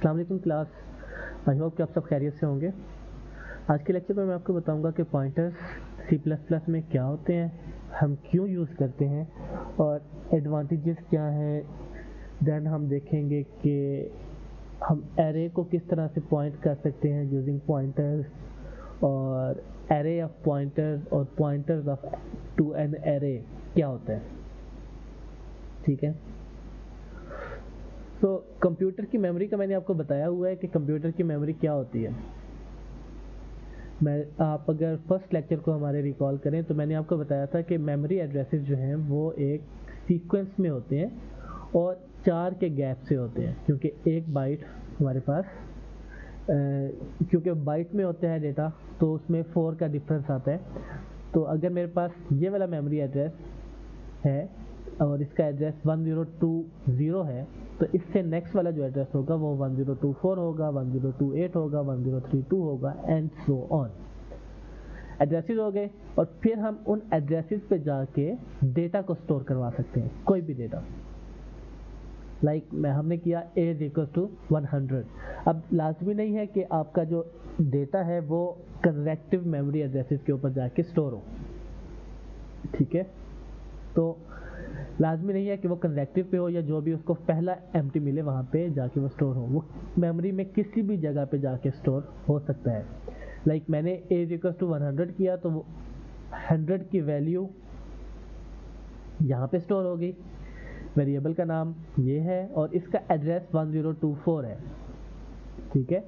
अस्सलाम वालेकुम class. I hope कि आप सब खैरियत से होंगे। आज के लेक्चर में मैं आपको बताऊंगा कि पॉइंटर्स C++ में क्या होते हैं, हम क्यों यूज़ करते हैं और एडवांटेजेस क्या हैं। देन हम देखेंगे कि हम एरे को किस तरह से पॉइंट कर सकते हैं यूजिंग पॉइंटर्स, और एरे ऑफ पॉइंटर्स और pointers of to an array क्या होता है। ठीक है, तो कंप्यूटर की मेमोरी का मैंने आपको बताया हुआ है कि कंप्यूटर की मेमोरी क्या होती है। आप अगर फर्स्ट लेक्चर को हमारे रिकॉल करें तो मैंने आपको बताया था कि मेमोरी एड्रेसेस जो हैं वो एक सीक्वेंस में होते हैं और 4 के गैप से होते हैं, क्योंकि एक बाइट हमारे पास क्योंकि बाइट में होता है डेटा तो उसमें 4 का डिफरेंस आता है। तो अगर मेरे पास ये वाला मेमोरी एड्रेस है और इसका एड्रेस 1020 है तो इससे नेक्स्ट वाला जो एड्रेस होगा वो 1024 होगा, 1028 होगा, 1032 होगा एंड सो ऑन। एड्रेसेस हो गए और फिर हम उन एड्रेसेस पे जाके डेटा को स्टोर करवा सकते हैं, कोई भी डेटा। हमने किया a = 100। अब लाजमी नहीं है कि आपका जो डेटा है वो कन्वेक्टिव मेमोरी एड्रेसेस के ऊपर जाके स्टोर हो। ठीक है, तो लाजमी नहीं है कि वो कन्वेक्टिव पे हो या जो भी उसको पहला एम्प्टी मिले वहाँ पे जाके वो स्टोर हो, वो मेमोरी में किसी भी जगह पे जाके स्टोर हो सकता है। मैंने a = 100 किया तो वो 100 की वैल्यू यहाँ पे स्टोर हो गई। वेरिएबल का नाम ये है और इसका एड्रेस 1024 है। ठीक है,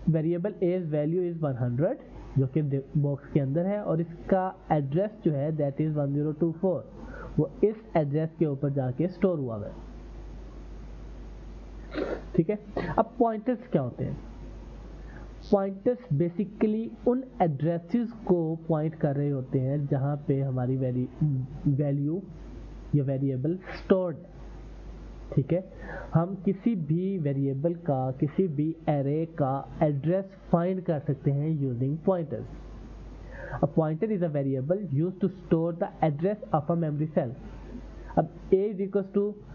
वेरिएबल एज वैल्यू इज 100 जो कि बॉक्स के अंदर है और इसका एड्रेस जो है दैट इज 1024, वो इस एड्रेस के ऊपर जाके स्टोर हुआ है। ठीक है, अब पॉइंटर्स क्या होते हैं। पॉइंटर्स बेसिकली उन एड्रेसेस को पॉइंट कर रहे होते हैं जहां पे हमारी वैल्यू या वेरिएबल स्टोर्ड। ठीक है, हम किसी भी वेरिएबल का, किसी भी एरे का एड्रेस फाइंड कर सकते हैं using pointers. A pointer is a variable used to store the address of a memory cell. अब a =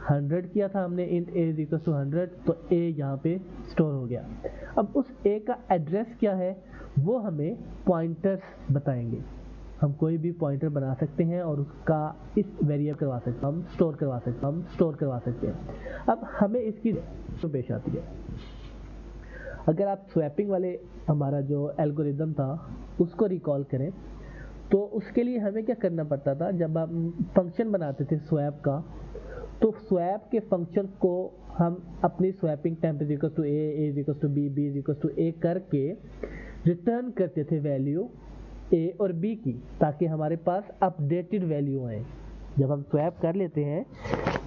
100 किया था हमने, int a = 100, तो a यहाँ पे स्टोर हो गया। अब उस a का एड्रेस क्या है वो हमें पॉइंटर्स बताएंगे। हम कोई भी पॉइंटर बना सकते हैं और उसका इस वेरिएबल करवा सकते हैं, हम स्टोर करवा सकते हैं। अब हमें इसकी पेश आती है। अगर आप स्वैपिंग वाले हमारा जो एल्गोरिदम था उसको रिकॉल करें तो उसके लिए हमें क्या करना पड़ता था। जब हम फंक्शन बनाते थे स्वैप का, तो स्वैप के फंक्शन को हम अपनी swapping temp a = b, b = a करके रिटर्न करते थे वैल्यू a और b की, ताकि हमारे पास अपडेटेड वैल्यू आए। जब हम स्वैप कर लेते हैं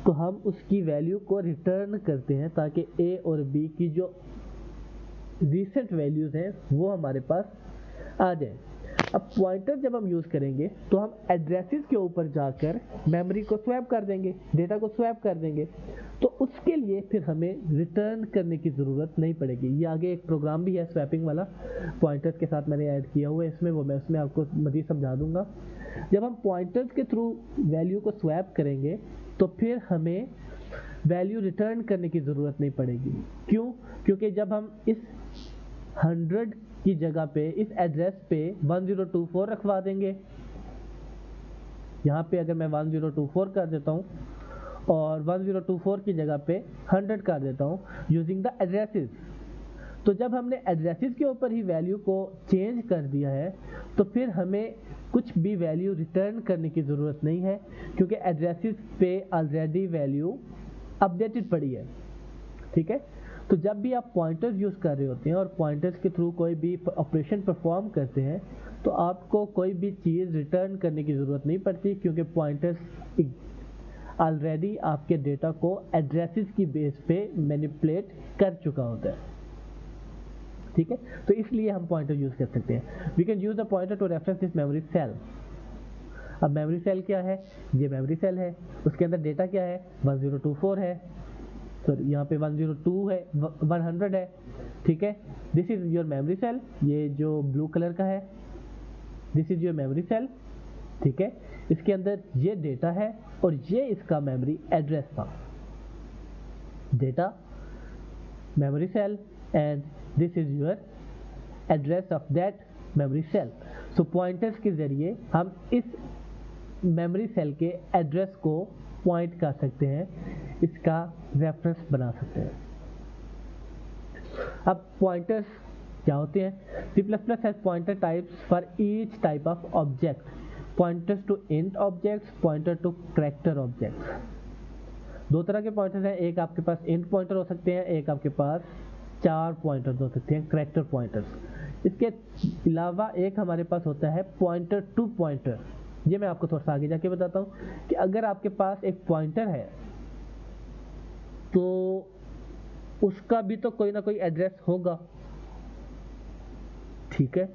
तो हम उसकी वैल्यू को रिटर्न करते हैं ताकि a और b की जो रिसेंट वैल्यूज हैं वो हमारे पास आ जाए। अब पॉइंटर जब हम यूज़ करेंगे तो हम एड्रेसेस के ऊपर जाकर मेमोरी को स्वैप कर देंगे, डेटा को स्वैप कर देंगे, तो उसके लिए फिर हमें रिटर्न करने की ज़रूरत नहीं पड़ेगी। ये आगे एक प्रोग्राम भी है स्वैपिंग वाला, पॉइंटर्स के साथ मैंने ऐड किया हुआ है इसमें, वो मैं उसमें आपको मज़ीद समझा दूंगा। जब हम पॉइंटर्स के थ्रू वैल्यू को स्वैप करेंगे तो फिर हमें वैल्यू रिटर्न करने की ज़रूरत नहीं पड़ेगी। क्यों? क्योंकि जब हम इस 100 की जगह पे इस एड्रेस पे 1024 रखवा देंगे, यहाँ पे अगर मैं 1024 कर देता हूँ और 1024 की जगह पे 100 कर देता हूँ यूजिंग द एड्रेसेस, तो जब हमने एड्रेसेस के ऊपर ही वैल्यू को चेंज कर दिया है तो फिर हमें कुछ भी वैल्यू रिटर्न करने की ज़रूरत नहीं है, क्योंकि एड्रेसेस पे ऑलरेडी वैल्यू अपडेटेड पड़ी है। ठीक है, तो जब भी आप पॉइंटर्स यूज़ कर रहे होते हैं और पॉइंटर्स के थ्रू कोई भी ऑपरेशन परफॉर्म करते हैं तो आपको कोई भी चीज़ रिटर्न करने की ज़रूरत नहीं पड़ती, क्योंकि पॉइंटर्स ऑलरेडी आपके डेटा को एड्रेसेस की बेस पे मैनिपुलेट कर चुका होता है। ठीक है, तो इसलिए हम पॉइंटर यूज़ कर सकते हैं। We can use the pointer to reference this memory cell. अब मेमोरी सेल क्या है? ये मेमोरी सेल है, उसके अंदर डेटा क्या है? 1024 है, सॉरी यहाँ पे 102 है, 100 है। ठीक है, this is your memory cell, ये जो ब्लू कलर का है this is your memory cell. ठीक है, इसके अंदर ये डेटा है और ये इसका मेमोरी एड्रेस था। Data memory cell and this is your address of that memory cell. So pointers के जरिए हम इस मेमोरी सेल के एड्रेस को पॉइंट कर सकते हैं, इसका रेफरेंस बना सकते हैं। अब पॉइंटर्स क्या होते हैं? C++ has pointer types for each type of object. Pointers to int objects, pointer to character objects. दो तरह के पॉइंटर्स हैं, एक आपके पास int पॉइंटर हो सकते हैं, एक आपके पास चार पॉइंटर्स हो सकते हैं, कैरेक्टर पॉइंटर्स। इसके अलावा एक हमारे पास होता है पॉइंटर टू पॉइंटर। ये मैं आपको थोड़ा सा आगे जाके बताता हूँ कि अगर आपके पास एक पॉइंटर है तो उसका भी तो कोई ना कोई एड्रेस होगा, ठीक है।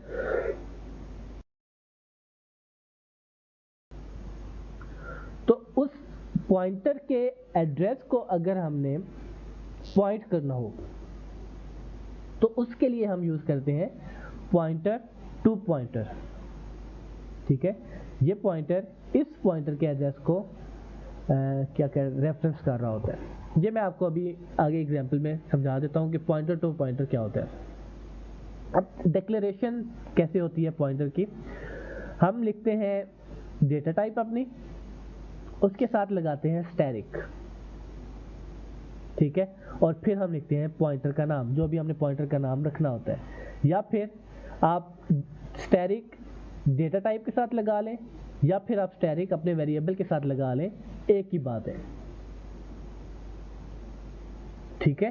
तो उस पॉइंटर के एड्रेस को अगर हमने पॉइंट करना हो तो उसके लिए हम यूज करते हैं पॉइंटर टू पॉइंटर, ठीक है। ये पॉइंटर इस पॉइंटर के एड्रेस को क्या रेफरेंस कर रहा होता है। ये मैं आपको अभी आगे एग्जांपल में समझा देता हूँ कि पॉइंटर टू पॉइंटर क्या होता है। अब डिक्लेरेशन कैसे होती है पॉइंटर की? हम लिखते हैं डेटा टाइप अपनी, उसके साथ लगाते हैं स्टैरिक, ठीक है, और फिर हम लिखते हैं पॉइंटर का नाम, जो भी हमने पॉइंटर का नाम रखना होता है। या फिर आप स्टैरिक डेटा टाइप के साथ लगा लें या फिर आप स्टैरिक अपने वेरिएबल के साथ लगा लें, एक ही बात है, ठीक है।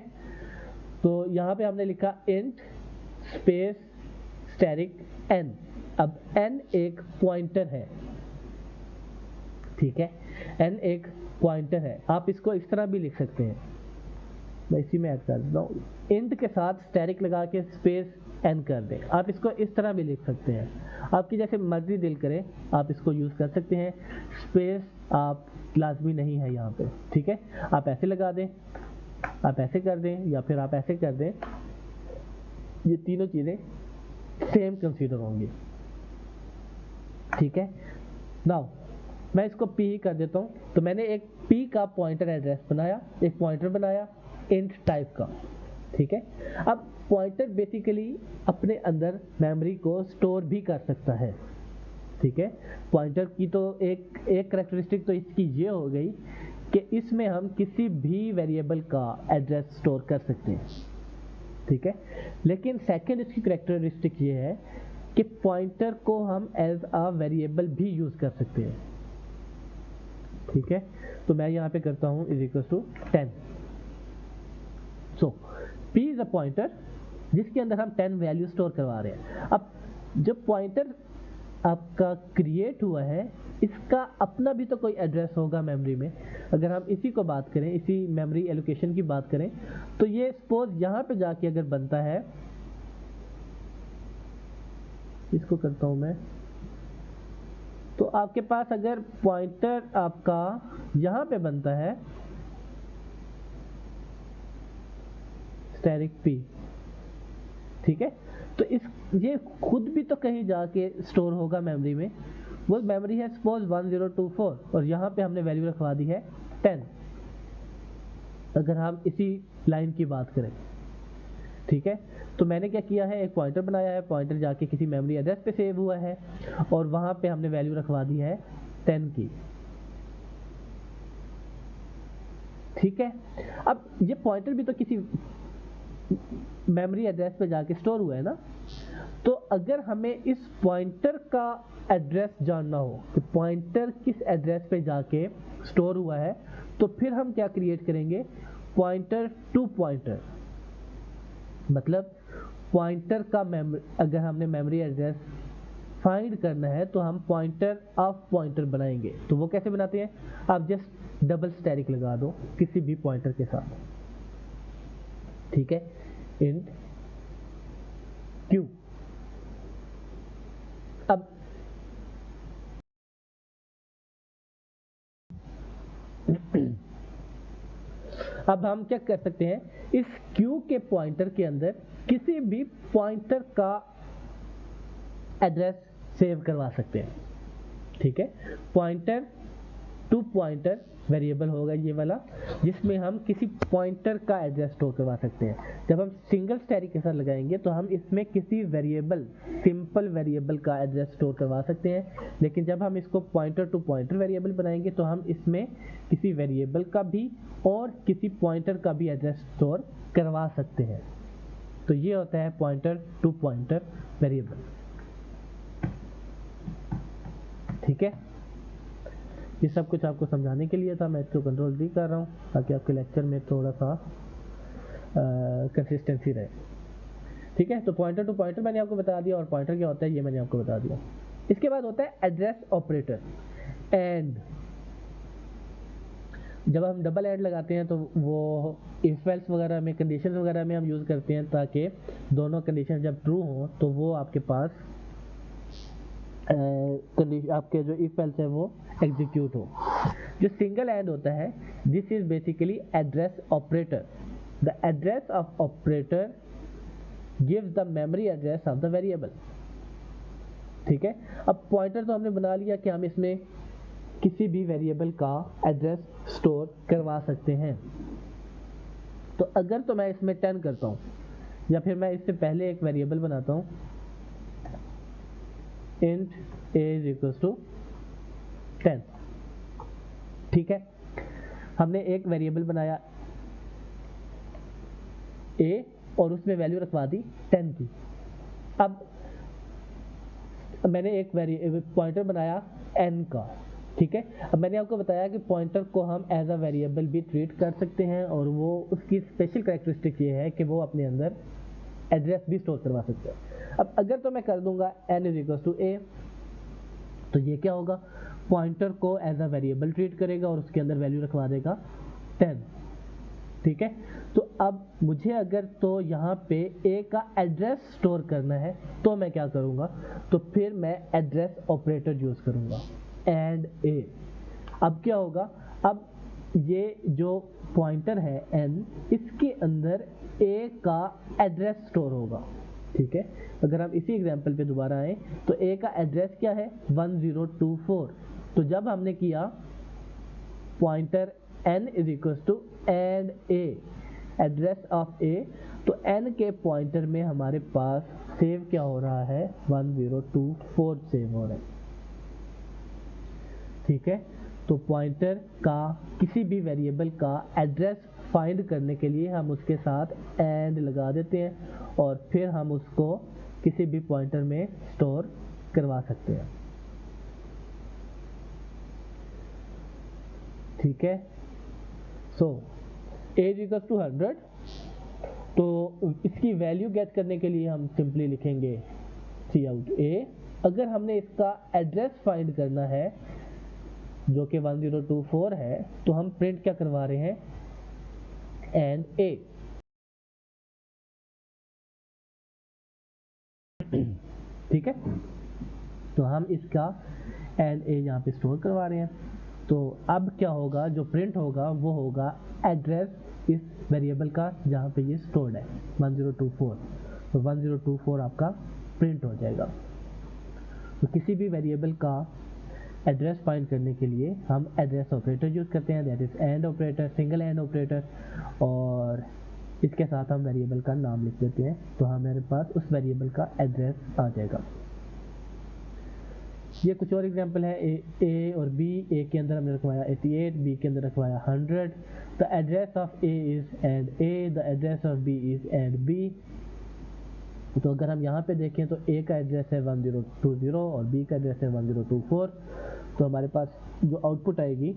तो यहाँ पे हमने लिखा int स्पेस स्टैरिक n। अब n एक पॉइंटर है, ठीक है, n एक पॉइंटर है। आप इसको इस तरह भी लिख सकते हैं, मैं इसी में ऐड कर देता हूँ, int के साथ स्टैरिक लगा के स्पेस n कर दें। आप इसको इस तरह भी लिख सकते हैं, आपकी जैसे मर्जी दिल करे आप इसको यूज़ कर सकते हैं। स्पेस आप लाजमी नहीं है यहाँ पे, ठीक है। आप ऐसे लगा दें, आप ऐसे कर दें या फिर आप ऐसे कर दें, ये तीनों चीज़ें सेम कंसीडर होंगी, ठीक है। नाउ मैं इसको p ही कर देता हूँ। तो मैंने एक p का पॉइंटर एड्रेस बनाया, एक पॉइंटर बनाया int टाइप का, ठीक है। अब पॉइंटर बेसिकली अपने अंदर मेमोरी को स्टोर भी कर सकता है, ठीक है। पॉइंटर की तो एक कैरेक्टरिस्टिक तो इसकी ये हो गई कि इसमें हम किसी भी वेरिएबल का एड्रेस स्टोर कर सकते हैं, ठीक है। लेकिन सेकंड इसकी कैरेक्टरिस्टिक ये है कि पॉइंटर को हम एज अ वेरिएबल भी यूज कर सकते हैं, ठीक है। तो मैं यहाँ पे करता हूँ is equal to 10। So p is a pointer जिसके अंदर हम 10 वैल्यू स्टोर करवा रहे हैं। अब जब पॉइंटर आपका क्रिएट हुआ है, इसका अपना भी तो कोई एड्रेस होगा मेमोरी में। अगर हम इसी को बात करें, इसी मेमोरी एलोकेशन की बात करें, तो ये सपोज यहाँ पे जाके अगर बनता है, इसको करता हूँ मैं, तो आपके पास अगर पॉइंटर आपका यहाँ पे बनता है स्टैरिक p, ठीक है, तो ये खुद भी तो कहीं जाके स्टोर होगा मेमोरी में। वो मेमोरी है सपोज 1024 और यहाँ पे हमने वैल्यू रखवा दी है 10, अगर हम इसी लाइन की बात करें, ठीक है। तो मैंने क्या किया है, एक पॉइंटर बनाया है, पॉइंटर जाके किसी मेमोरी एड्रेस पे सेव हुआ है और वहाँ पे हमने वैल्यू रखवा दी है 10 की, ठीक है। अब ये पॉइंटर भी तो किसी मेमोरी एड्रेस पे जाके स्टोर हुआ है ना, तो अगर हमें इस पॉइंटर का एड्रेस जानना हो कि पॉइंटर किस एड्रेस पे जाके स्टोर हुआ है, तो फिर हम क्या क्रिएट करेंगे, पॉइंटर टू पॉइंटर। मतलब पॉइंटर का अगर हमने मेमोरी एड्रेस फाइंड करना है तो हम पॉइंटर ऑफ पॉइंटर बनाएंगे। तो वो कैसे बनाते हैं, आप जस्ट डबल स्टैरिक लगा दो किसी भी पॉइंटर के साथ, ठीक है, int q। अब हम क्या कर सकते हैं, इस q के पॉइंटर के अंदर किसी भी पॉइंटर का एड्रेस सेव करवा सकते हैं, ठीक है। पॉइंटर टू पॉइंटर वेरिएबल होगा ये वाला, जिसमें हम किसी पॉइंटर का एड्रेस स्टोर करवा सकते हैं। जब हम सिंगल स्टैटिक के साथ लगाएंगे तो हम इसमें किसी वेरिएबल, सिंपल वेरिएबल का एड्रेस स्टोर करवा सकते हैं, लेकिन जब हम इसको पॉइंटर टू पॉइंटर वेरिएबल बनाएंगे तो हम इसमें किसी वेरिएबल का भी और किसी पॉइंटर का भी एड्रेस स्टोर करवा सकते हैं। तो ये होता है पॉइंटर टू पॉइंटर वेरिएबल। ठीक है, ये सब कुछ आपको समझाने के लिए था, मैं इसको कंट्रोल भी कर रहा हूँ ताकि आपके लेक्चर में थोड़ा सा कंसिस्टेंसी रहे। ठीक है, तो पॉइंटर टू पॉइंटर मैंने आपको बता दिया, और पॉइंटर क्या होता है ये मैंने आपको बता दिया। इसके बाद होता है एड्रेस ऑपरेटर, एंड। जब हम डबल एंड लगाते हैं तो वो इफ एल्स वगैरह में, कंडीशन वगैरह में हम यूज़ करते हैं, ताकि दोनों कंडीशन जब ट्रू हो तो वो आपके पास आपके जो इफ एल्स है वो एग्जीक्यूट हो। जो सिंगल एंड होता है, this is basically address operator. The address of operator gives the memory address of the variable. ठीक है, अब पॉइंटर तो हमने बना लिया कि हम इसमें किसी भी वेरिएबल का एड्रेस स्टोर करवा सकते हैं। तो अगर तो मैं इसमें 10 करता हूँ, या फिर मैं इससे पहले एक वेरिएबल बनाता हूँ int a is equals to 10। ठीक है, हमने एक वेरिएबल बनाया a और उसमें वैल्यू रखवा दी 10 की। अब मैंने एक पॉइंटर बनाया n का। ठीक है, अब मैंने आपको बताया कि पॉइंटर को हम एज अ वेरिएबल भी ट्रीट कर सकते हैं, और वो उसकी स्पेशल कैरेक्टरिस्टिक ये है कि वो अपने अंदर एड्रेस भी स्टोर करवा सकते हैं। अब अगर तो मैं कर दूंगा n is equal to a, तो ये क्या होगा, पॉइंटर को एज अ वेरिएबल ट्रीट करेगा और उसके अंदर वैल्यू रखवा देगा 10। ठीक है, तो अब मुझे अगर तो यहाँ पे a का एड्रेस स्टोर करना है तो मैं क्या करूँगा, तो फिर मैं एड्रेस ऑपरेटर यूज़ करूँगा, एंड a। अब क्या होगा, अब ये जो पॉइंटर है n, इसके अंदर a का एड्रेस स्टोर होगा। ठीक है, अगर हम इसी एग्जांपल पे दोबारा आए तो a का एड्रेस क्या है 1024। तो जब हमने किया pointer n is equal to and a, address of a, तो n के पॉइंटर में हमारे पास सेव क्या हो रहा है, 1024 सेव हो रहा है। ठीक है, तो पॉइंटर का किसी भी वेरिएबल का एड्रेस फाइंड करने के लिए हम उसके साथ एंड लगा देते हैं, और फिर हम उसको किसी भी पॉइंटर में स्टोर करवा सकते हैं। ठीक है, सो a इक्वल टू 100, तो इसकी वैल्यू गेट करने के लिए हम सिंपली लिखेंगे सी आउट a। अगर हमने इसका एड्रेस फाइंड करना है जो कि 1024 है, तो हम प्रिंट क्या करवा रहे हैं, एंड a। ठीक है, तो हम इसका एंड a यहाँ पे स्टोर करवा रहे हैं। तो अब क्या होगा, जो प्रिंट होगा वो होगा एड्रेस इस वेरिएबल का जहाँ पे ये स्टोर्ड है 1024। तो 1024 आपका प्रिंट हो जाएगा। तो किसी भी वेरिएबल का एड्रेस फाइंड करने के लिए हम एड्रेस ऑपरेटर यूज़ करते हैं, that is and operator, single and operator, और इसके साथ हम वेरिएबल का नाम लिख देते हैं, तो हमारे पास उस वेरिएबल का एड्रेस आ जाएगा। ये कुछ और एग्जांपल है, ए और बी। ए के अंदर हमने रखवाया 88, बी के अंदर रखवाया 100। The address of A is and A, the address of B is and B. तो अगर हम यहाँ पे देखें तो ए का एड्रेस है 1020 और बी का एड्रेस है 1024। तो हमारे पास जो आउटपुट आएगी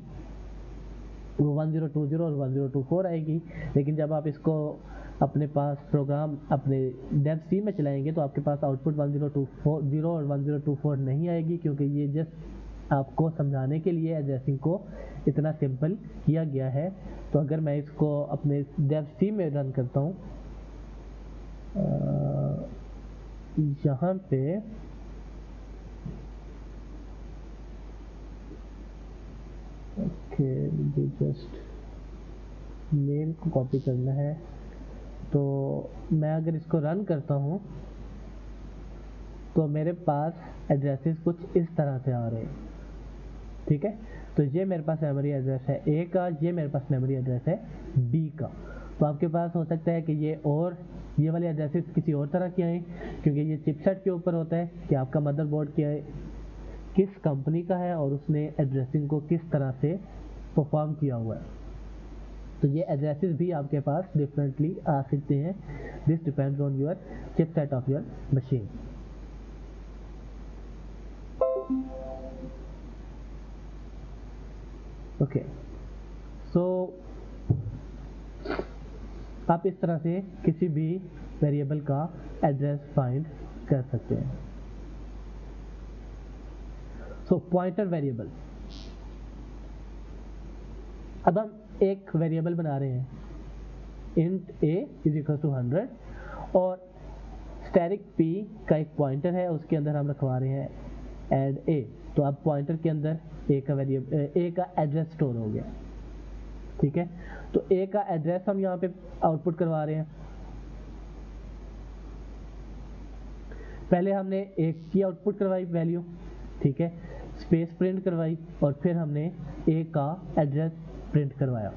वो 1020 और 1024 आएगी। लेकिन जब आप इसको अपने पास प्रोग्राम अपने डेव सी में चलाएंगे तो आपके पास आउटपुट 1020 और 1024 नहीं आएगी, क्योंकि ये जस्ट आपको समझाने के लिए एड्रेसिंग को इतना सिंपल किया गया है। तो अगर मैं इसको अपने डेव सी में रन करता हूँ, यहाँ पे ओके, मुझे जस्ट मेल को कॉपी करना है। तो मैं अगर इसको रन करता हूँ तो मेरे पास एड्रेसेस कुछ इस तरह से आ रहे हैं। ठीक है, तो ये मेरे पास मेमोरी एड्रेस है ए का, ये मेरे पास मेमोरी एड्रेस है बी का। तो आपके पास हो सकता है कि ये वाले एड्रेसेस किसी और तरह के हैं, क्योंकि ये चिपसेट के ऊपर होता है कि आपका मदरबोर्ड क्या है, किस कंपनी का है और उसने एड्रेसिंग को किस तरह से परफॉर्म किया हुआ है। तो ये एड्रेसेस भी आपके पास डिफरेंटली आ सकते हैं। This depends on your chipset of your machine. Okay, so आप इस तरह से किसी भी वेरिएबल का एड्रेस फाइंड कर सकते हैं। सो पॉइंटर वेरिएबल, अब हम एक वेरिएबल बना रहे हैं int a is equal to 100 और स्टैटिक p का एक पॉइंटर है, उसके अंदर हम रखवा रहे हैं ऐड a। तो अब पॉइंटर के अंदर a का एड्रेस स्टोर हो गया, ठीक है। तो a का एड्रेस हम यहाँ पे आउटपुट करवा रहे हैं। पहले हमने एक की आउटपुट करवाई वैल्यू, ठीक है, स्पेस प्रिंट करवाई और फिर हमने a का एड्रेस प्रिंट करवाया।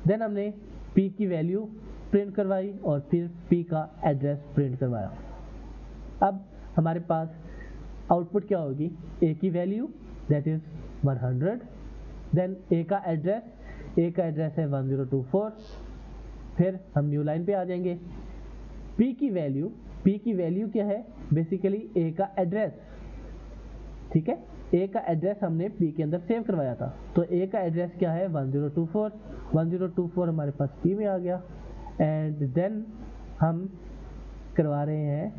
देन हमने p की वैल्यू प्रिंट करवाई और फिर p का एड्रेस प्रिंट करवाया। अब हमारे पास आउटपुट क्या होगी, a की value that is 100, then a का एड्रेस है 1024। फिर हम न्यू लाइन पे आ जाएंगे। p की वैल्यू क्या है, बेसिकली a का एड्रेस, ठीक है। a का एड्रेस हमने p के अंदर सेव करवाया था, तो a का एड्रेस क्या है 1024 हमारे पास p में आ गया। एंड देन हम करवा रहे हैं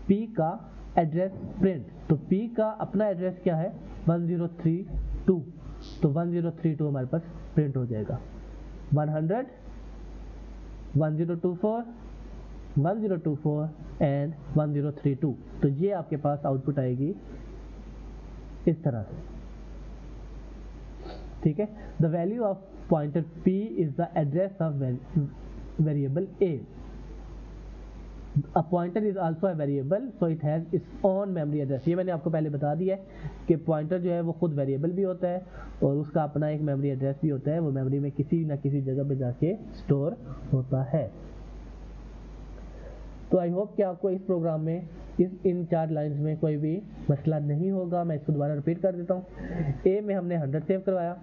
p का एड्रेस प्रिंट। तो p का अपना एड्रेस क्या है 1032, तो 1032 हमारे पास प्रिंट हो जाएगा। 100, 1024 एंड 1032। तो ये आपके पास आउटपुट आएगी इस तरह से, ठीक है। The value of pointer p is the address of variable a। A pointer is also a variable, so it has its own memory address। ये मैंने आपको पहले बता दिया है कि पॉइंटर जो है वो खुद वेरिएबल भी होता है और उसका अपना एक मेमोरी एड्रेस भी होता है, वो मेमोरी में किसी ना किसी जगह पे जाके स्टोर होता है। तो आई होप कि आपको इस प्रोग्राम में इन 4 लाइंस में कोई भी मसला नहीं होगा। मैं इसको दोबारा रिपीट कर देता हूँ। ए में हमने 100 सेव करवाया,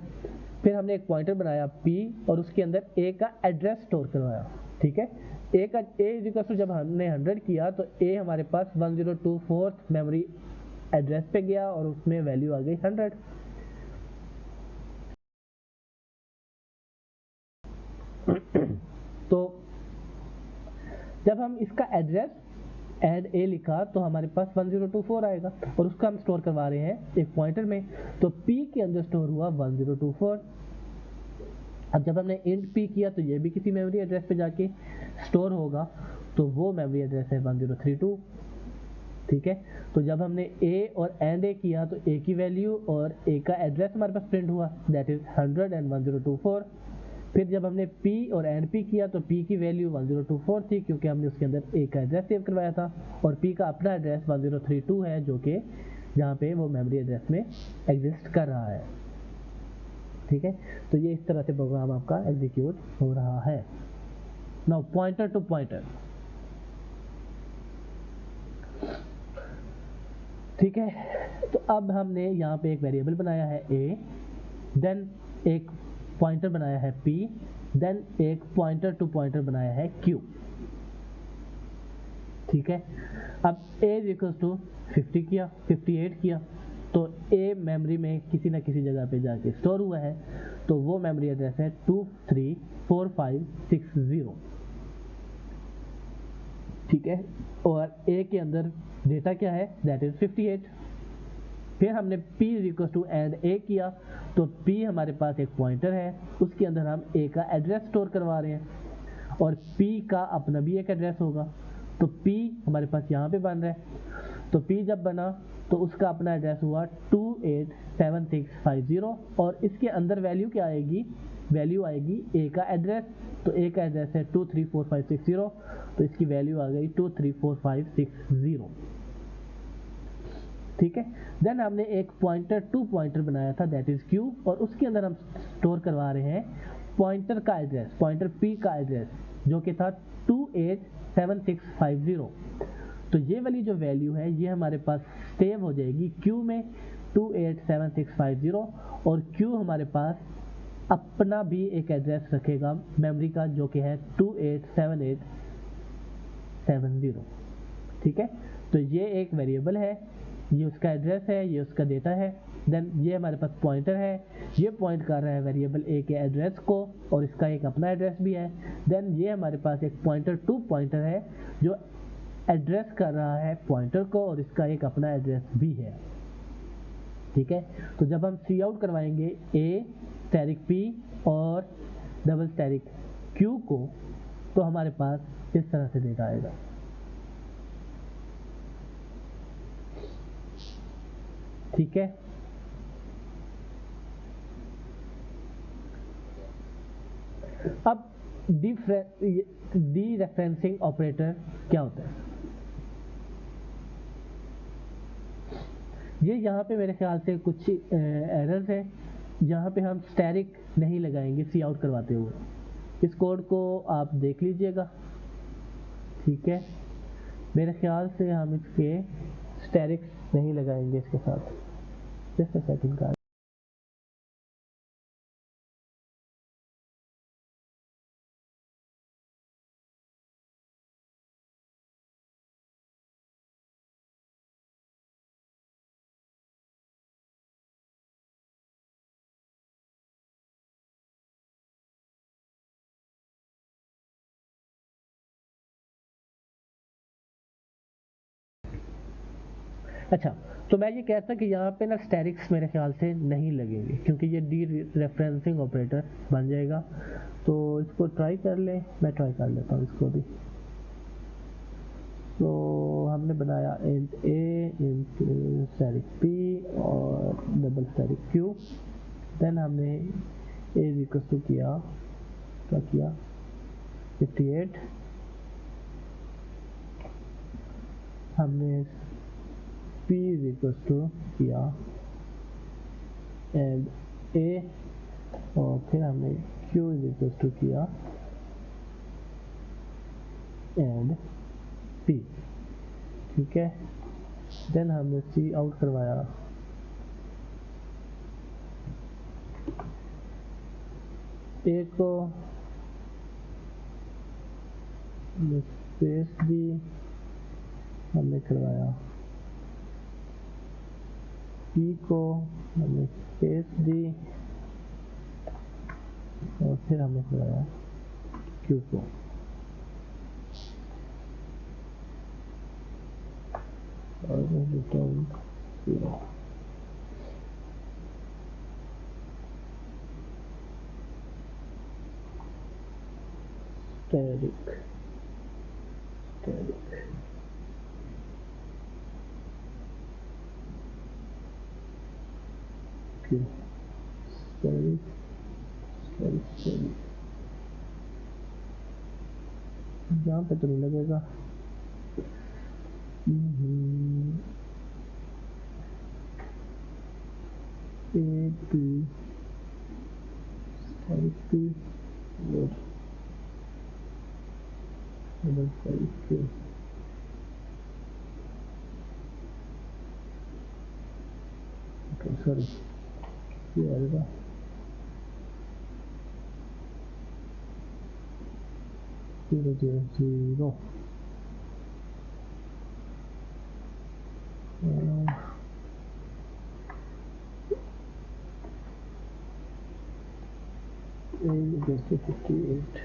फिर हमने एक पॉइंटर बनाया p और उसके अंदर a का एड्रेस स्टोर करवाया, ठीक है। a जब हमने 100 किया तो a हमारे पास 1024 मेमोरी एड्रेस पे गया और उसमें वैल्यू आ गई 100। तो जब हम इसका एड्रेस ऐड a लिखा तो हमारे पास 1024 आएगा और उसका हम स्टोर करवा रहे हैं एक पॉइंटर में, तो p के अंदर स्टोर हुआ 1024। अब जब हमने इंट p किया तो ये भी किसी मेमोरी एड्रेस पे जाके स्टोर होगा, तो वो मेमोरी एड्रेस है 1032, ठीक है। तो जब हमने a और एंड a किया तो a की वैल्यू और a का एड्रेस हमारे पास प्रिंट हुआ, दैट इज 100 एंड 1024। फिर जब हमने p और एंड p किया तो p की वैल्यू 1024 थी, क्योंकि हमने उसके अंदर a का एड्रेस सेव करवाया था, और p का अपना एड्रेस 1032 है जो कि जहाँ पे वो मेमोरी एड्रेस में एग्जिस्ट कर रहा है, ठीक है। तो ये इस तरह से प्रोग्राम आपका एग्जीक्यूट हो रहा है। नाउ पॉइंटर टू पॉइंटर, ठीक है। तो अब हमने यहाँ पे एक वेरिएबल बनाया है a, देन एक पॉइंटर बनाया है p, देन एक पॉइंटर टू पॉइंटर बनाया है q, ठीक है। अब a इज इक्वल टू 50 किया, 58 किया, तो a मेमोरी में किसी ना किसी जगह पे जाके स्टोर हुआ है, तो वो मेमोरी एड्रेस है 234560, ठीक है। और a के अंदर डेटा क्या है, दैट इज 58। फिर हमने p equal to and a किया, तो p हमारे पास एक पॉइंटर है, उसके अंदर हम a का एड्रेस स्टोर करवा रहे हैं और p का अपना भी एक एड्रेस होगा, तो p हमारे पास यहाँ पे बन रहा है। तो p जब बना तो उसका अपना एड्रेस हुआ 287650 और इसके अंदर वैल्यू क्या आएगी, वैल्यू आएगी a का एड्रेस, तो a का एड्रेस है 234560, तो इसकी वैल्यू आ गई 234560। ठीक है। देन हमने एक पॉइंटर टू पॉइंटर बनाया था दैट इज क्यू, और उसके अंदर हम स्टोर करवा रहे हैं पॉइंटर का एड्रेस, पॉइंटर पी का एड्रेस जो कि था 287650। तो ये वाली जो वैल्यू है ये हमारे पास सेव हो जाएगी क्यू में 287650, और क्यू हमारे पास अपना भी एक एड्रेस रखेगा मेमोरी का जो कि है 287870। ठीक है, तो ये एक वेरिएबल है, ये उसका एड्रेस है, ये उसका डेटा है। देन ये हमारे पास पॉइंटर है, ये पॉइंट कर रहा है वेरिएबल ए के एड्रेस को, और इसका एक अपना एड्रेस भी है। देन ये हमारे पास एक पॉइंटर टू पॉइंटर है जो एड्रेस कर रहा है पॉइंटर को, और इसका एक अपना एड्रेस भी है। ठीक है, तो जब हम सी आउट करवाएंगे ए स्टैटिक पी और डबल स्टैटिक क्यू को, तो हमारे पास इस तरह से डेटा आएगा। ठीक है, अब डी रेफरेंसिंग ऑपरेटर क्या होता है? ये यहाँ पे मेरे ख्याल से कुछ एरर्स हैं, यहाँ पे हम स्टैटिक नहीं लगाएंगे सी आउट करवाते हुए। इस कोड को आप देख लीजिएगा। ठीक है, मेरे ख्याल से हम इसके स्टैटिक नहीं लगाएंगे इसके साथ। जस्ट अ सेकंड का अच्छा, तो मैं ये कहता कि यहाँ पे ना स्टैटिक्स मेरे ख्याल से नहीं लगेंगे क्योंकि ये डी रेफरेंसिंग ऑपरेटर बन जाएगा। तो इसको ट्राई कर लें, मैं ट्राई कर लेता हूँ इसको भी। तो हमने बनाया इंट ए, इंट स्टैटिक पी और डबल स्टैटिक क्यू। देन हमने ए इक्वल टू किया, क्या किया, 58। हमने P इक्वल टू किया एंड A, और फिर हमने Q इक्वल टू किया एंड P। ठीक है, देन हमने C आउट करवाया, A को स्पेस दी, हमने करवाया P को, हमने स्पेस दी, और फिर हमने करवाया Q को। और रिटर्न 0। स्टैटिक यहाँ पे तो नहीं लगेगा। A P सॉरी, ये आएगा 000 58।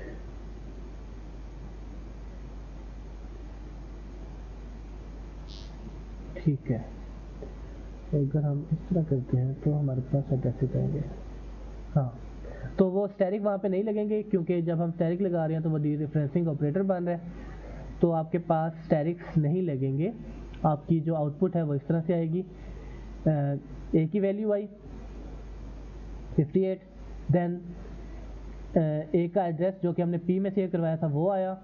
ठीक है, तो अगर हम इस तरह करते हैं तो हमारे पास अब कैसे जाएंगे? हाँ, तो वो स्टैटिक वहाँ पे नहीं लगेंगे क्योंकि जब हम स्टैटिक लगा रहे हैं तो वो डी रेफरेंसिंग ऑपरेटर बन रहा है, तो आपके पास स्टैटिक्स नहीं लगेंगे। आपकी जो आउटपुट है वो इस तरह से आएगी, ए की वैल्यू आई 58, देन ए का एड्रेस जो कि हमने पी में सेव करवाया था वो आया,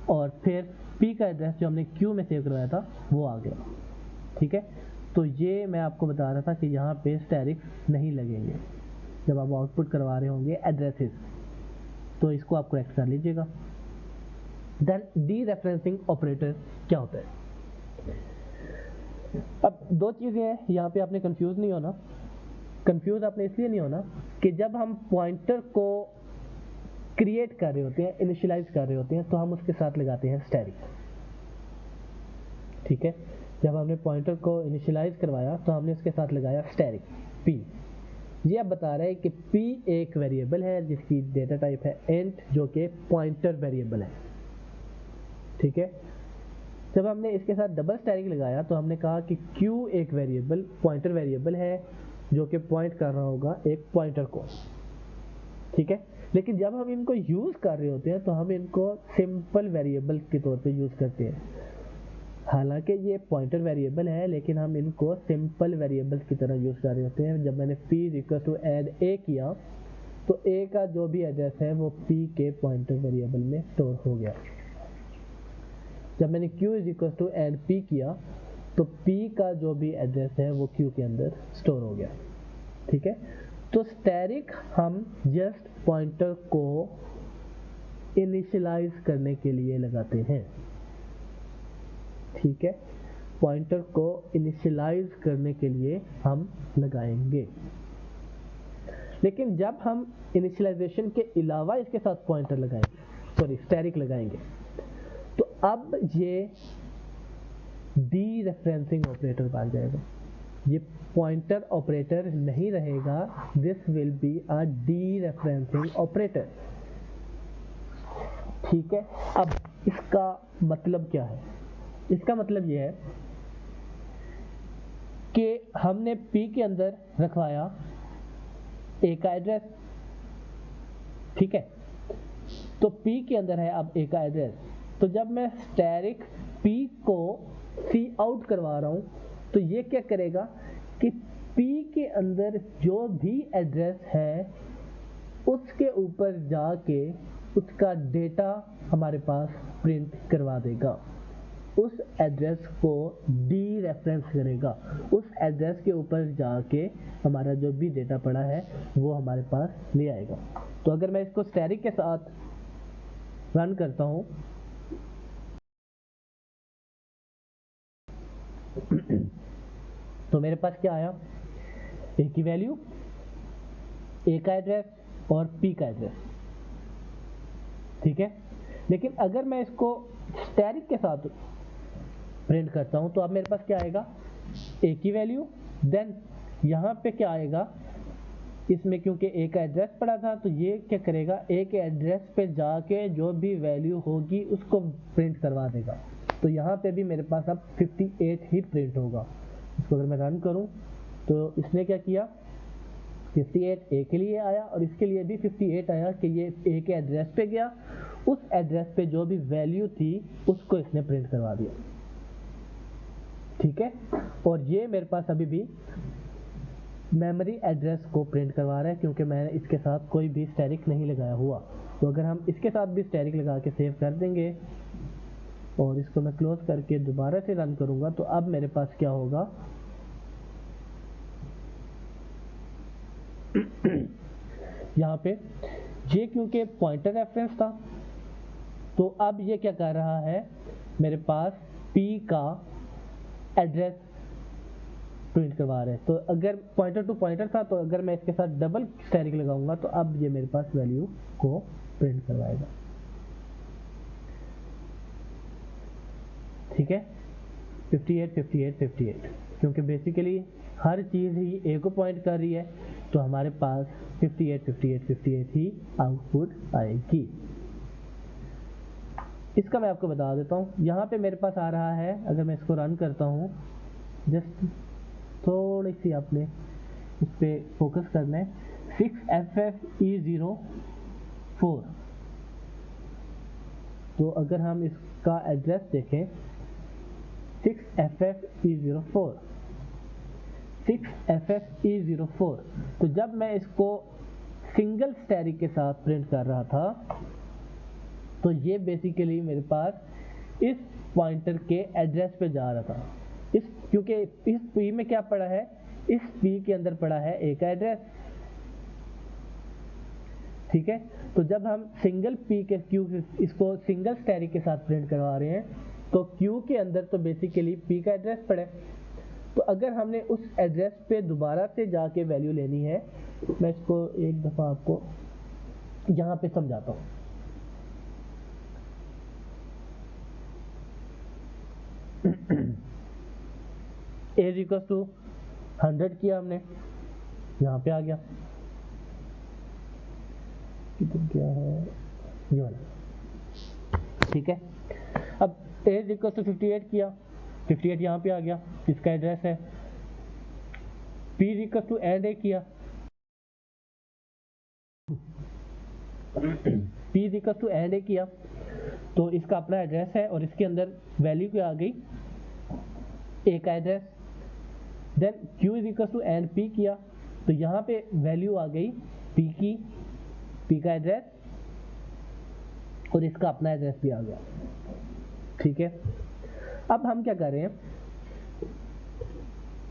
और फिर पी का एड्रेस जो हमने क्यू में सेव करवाया था वो आ गया। ठीक है, तो ये मैं आपको बता रहा था कि यहाँ पे स्टैरिक नहीं लगेंगे जब आप आउटपुट करवा रहे होंगे एड्रेसेस, तो इसको आप करेक्ट कर लीजिएगा। देन डीरेफरेंसिंग ऑपरेटर क्या होता है? अब दो चीज़ें हैं, यहाँ पे आपने कंफ्यूज नहीं होना। कंफ्यूज आपने इसलिए नहीं होना कि जब हम पॉइंटर को क्रिएट कर रहे होते हैं, इनिशियलाइज कर रहे होते हैं, तो हम उसके साथ लगाते हैं स्टैरिक। ठीक है, जब हमने पॉइंटर को इनिशियलाइज करवाया तो हमने उसके साथ लगाया स्टैरिक p। ये अब बता रहे हैं कि p एक वेरिएबल है जिसकी डेटा टाइप है int, जो कि पॉइंटर वेरिएबल है। ठीक है, जब हमने इसके साथ डबल स्टैरिक लगाया तो हमने कहा कि q एक वेरिएबल पॉइंटर वेरिएबल है जो कि पॉइंट कर रहा होगा एक पॉइंटर को। ठीक है, लेकिन जब हम इनको यूज़ कर रहे होते हैं तो हम इनको सिंपल वेरिएबल के तौर पे यूज़ करते हैं। हालांकि ये पॉइंटर वेरिएबल है लेकिन हम इनको सिंपल वेरिएबल्स की तरह यूज़ कर रहे होते हैं। जब मैंने p equal to add a किया तो a का जो भी एड्रेस है वो p के पॉइंटर वेरिएबल में स्टोर हो गया। जब मैंने q equal to add p किया तो p का जो भी एड्रेस है वो q के अंदर स्टोर हो गया। ठीक है, तो स्टैरिक हम जस्ट पॉइंटर को इनिशियलाइज करने के लिए लगाते हैं। ठीक है, पॉइंटर को इनिशियलाइज करने के लिए हम लगाएंगे। लेकिन जब हम इनिशियलाइजेशन के अलावा इसके साथ पॉइंटर लगाएंगे, सॉरी स्टैरिक लगाएंगे, तो अब ये डीरेफरेंसिंग ऑपरेटर बन जाएगा। ये पॉइंटर ऑपरेटर नहीं रहेगा, this will be a dereferencing operator. ठीक है, अब इसका मतलब क्या है? इसका मतलब यह है कि हमने p के अंदर रखवाया a का एड्रेस। ठीक है, तो p के अंदर है अब a का एड्रेस, तो जब मैं स्टैरिक p को सी आउट करवा रहा हूं तो ये क्या करेगा कि p के अंदर जो भी एड्रेस है उसके ऊपर जाके उसका डेटा हमारे पास प्रिंट करवा देगा। उस एड्रेस को डीरेफरेंस करेगा, उस एड्रेस के ऊपर जाके हमारा जो भी डेटा पड़ा है वो हमारे पास ले आएगा। तो अगर मैं इसको स्टैरिक के साथ रन करता हूं तो मेरे पास क्या आया? a की वैल्यू, a का एड्रेस और p का एड्रेस। ठीक है, लेकिन अगर मैं इसको स्टैरिक के साथ प्रिंट करता हूं तो अब मेरे पास क्या आएगा? a की वैल्यू, देन यहाँ पे क्या आएगा? इसमें क्योंकि a का एड्रेस पड़ा था तो ये क्या करेगा? a के एड्रेस पे जाके जो भी वैल्यू होगी उसको प्रिंट करवा देगा। तो यहाँ पे भी मेरे पास अब 58 ही प्रिंट होगा। इसको अगर मैं रन करूँ तो इसने क्या किया? 58 a के लिए आया और इसके लिए भी 58 आया कि ये a के एड्रेस पे गया, उस एड्रेस पे जो भी वैल्यू थी उसको इसने प्रिंट करवा दिया। ठीक है, और ये मेरे पास अभी भी मेमोरी एड्रेस को प्रिंट करवा रहा है क्योंकि मैंने इसके साथ कोई भी स्टैरिक नहीं लगाया हुआ। तो अगर हम इसके साथ भी स्टैरिक लगा के सेव कर देंगे और इसको मैं क्लोज करके दोबारा से रन करूंगा तो अब मेरे पास क्या होगा? यहाँ पे ये क्योंकि पॉइंटर रेफरेंस था तो अब ये क्या कर रहा है? मेरे पास p का एड्रेस प्रिंट करवा रहे हैं। तो अगर पॉइंटर टू पॉइंटर था तो अगर मैं इसके साथ डबल स्टैरिक लगाऊंगा तो अब ये मेरे पास वैल्यू को प्रिंट करवाएगा। ठीक है, 58 58 58, क्योंकि basically her cheese he a को पॉइंट कर रही है तो हमारे पास 58 58 58 ही आउटपुट आएगी। इसका मैं आपको बता देता हूँ। यहाँ पे मेरे पास आ रहा है, अगर मैं इसको रन करता हूँ, जस्ट थोड़ी सी आपने इस पर फोकस करना है। 6FFE04, तो अगर हम इसका एड्रेस देखें 6FFE04, 6FFE04, तो जब मैं इसको सिंगल स्टैरिक के साथ प्रिंट कर रहा था तो ये बेसिकली मेरे पास इस पॉइंटर के एड्रेस पे जा रहा था। इस क्योंकि इस P में क्या पड़ा है, इस P के अंदर पड़ा है A का एड्रेस, ठीक है। तो जब हम सिंगल P के Q इसको सिंगल स्टैरिक के साथ प्रिंट करवा रहे हैं तो Q के अंदर तो बेसिकली P का एड्रेस पड़ा है। तो अगर हमने उस एड्रेस पे दोबारा से जाके वैल्यू लेनी है, मैं इसको एक दफ़ा आपको यहाँ पे समझाता हूँ। A इक्वल टू 100 किया हमने, यहाँ पे आ गया, कितना क्या है ये वाला, ठीक है। अब A इक्वल टू 58 किया, 58 यहाँ पे आ गया, इसका एड्रेस है। P equal to and A किया, P equal to and A किया तो इसका अपना एड्रेस है और इसके अंदर वैल्यू क्या आ गई, A का एड्रेस। Then Q equal to and P किया तो यहाँ पे वैल्यू आ गई P की, P का एड्रेस और इसका अपना एड्रेस भी आ गया, ठीक है। अब हम क्या कर रहे हैं,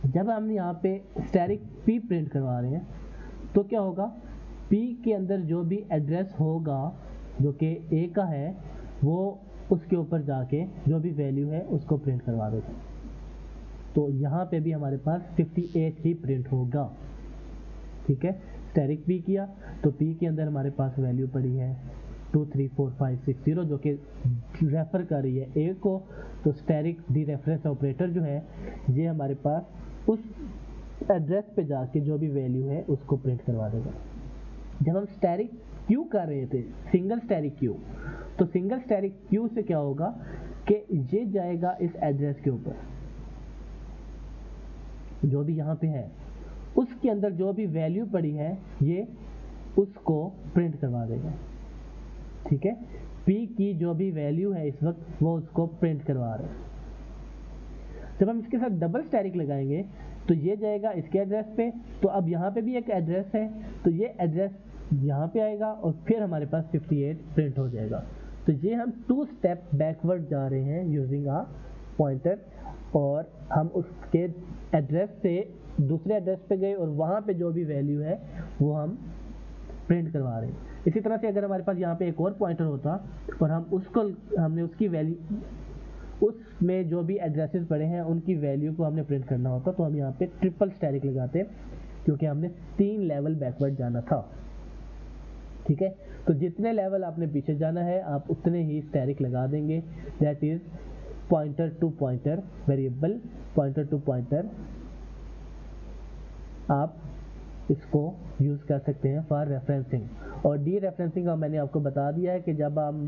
जब हम यहाँ पे स्टैरिक P प्रिंट करवा रहे हैं तो क्या होगा, P के अंदर जो भी एड्रेस होगा जो कि A का है वो उसके ऊपर जाके जो भी वैल्यू है उसको प्रिंट करवा देगा। तो यहाँ पे भी हमारे पास 58 ही प्रिंट होगा, ठीक है। स्टैरिक P किया तो P के अंदर हमारे पास वैल्यू पड़ी है 234560 जो कि रेफर कर रही है A को। तो स्टैरिक डी रेफरेंस ऑपरेटर जो है ये हमारे पास उस एड्रेस पे जाके जो भी वैल्यू है उसको प्रिंट करवा देगा। जब हम स्टैरिक Q कर रहे थे, सिंगल स्टैरिक Q, तो सिंगल स्टैरिक Q से क्या होगा कि ये जाएगा इस एड्रेस के ऊपर जो भी यहाँ पे है, उसके अंदर जो भी वैल्यू पड़ी है ये उसको प्रिंट करवा देगा, ठीक है। P की जो भी वैल्यू है इस वक्त वो उसको प्रिंट करवा रहे हैं। जब हम इसके साथ डबल स्टैरिक लगाएंगे तो ये जाएगा इसके एड्रेस पे, तो अब यहाँ पे भी एक एड्रेस है तो ये एड्रेस यहाँ पे आएगा और फिर हमारे पास 58 प्रिंट हो जाएगा। तो ये हम 2 स्टेप बैकवर्ड जा रहे हैं यूजिंग अ पॉइंटर, और हम उसके एड्रेस से दूसरे एड्रेस पे गए और वहाँ पे जो भी वैल्यू है वो हम प्रिंट करवा रहे हैं। इसी तरह से अगर हमारे पास यहाँ पे एक और पॉइंटर होता और हमने उसकी वैल्यू, उसमें जो भी एड्रेसेस पड़े हैं उनकी वैल्यू को हमने प्रिंट करना होता तो हम यहाँ पे ट्रिपल स्टैरिक लगाते क्योंकि हमने 3 लेवल बैकवर्ड जाना था, ठीक है। तो जितने लेवल आपने पीछे जाना है आप उतने ही स्टैरिक लगा देंगे, that is pointer to pointer variable, pointer to pointer आप इसको यूज़ कर सकते हैं फॉर रेफरेंसिंग। और डी रेफरेंसिंग का मैंने आपको बता दिया है कि जब हम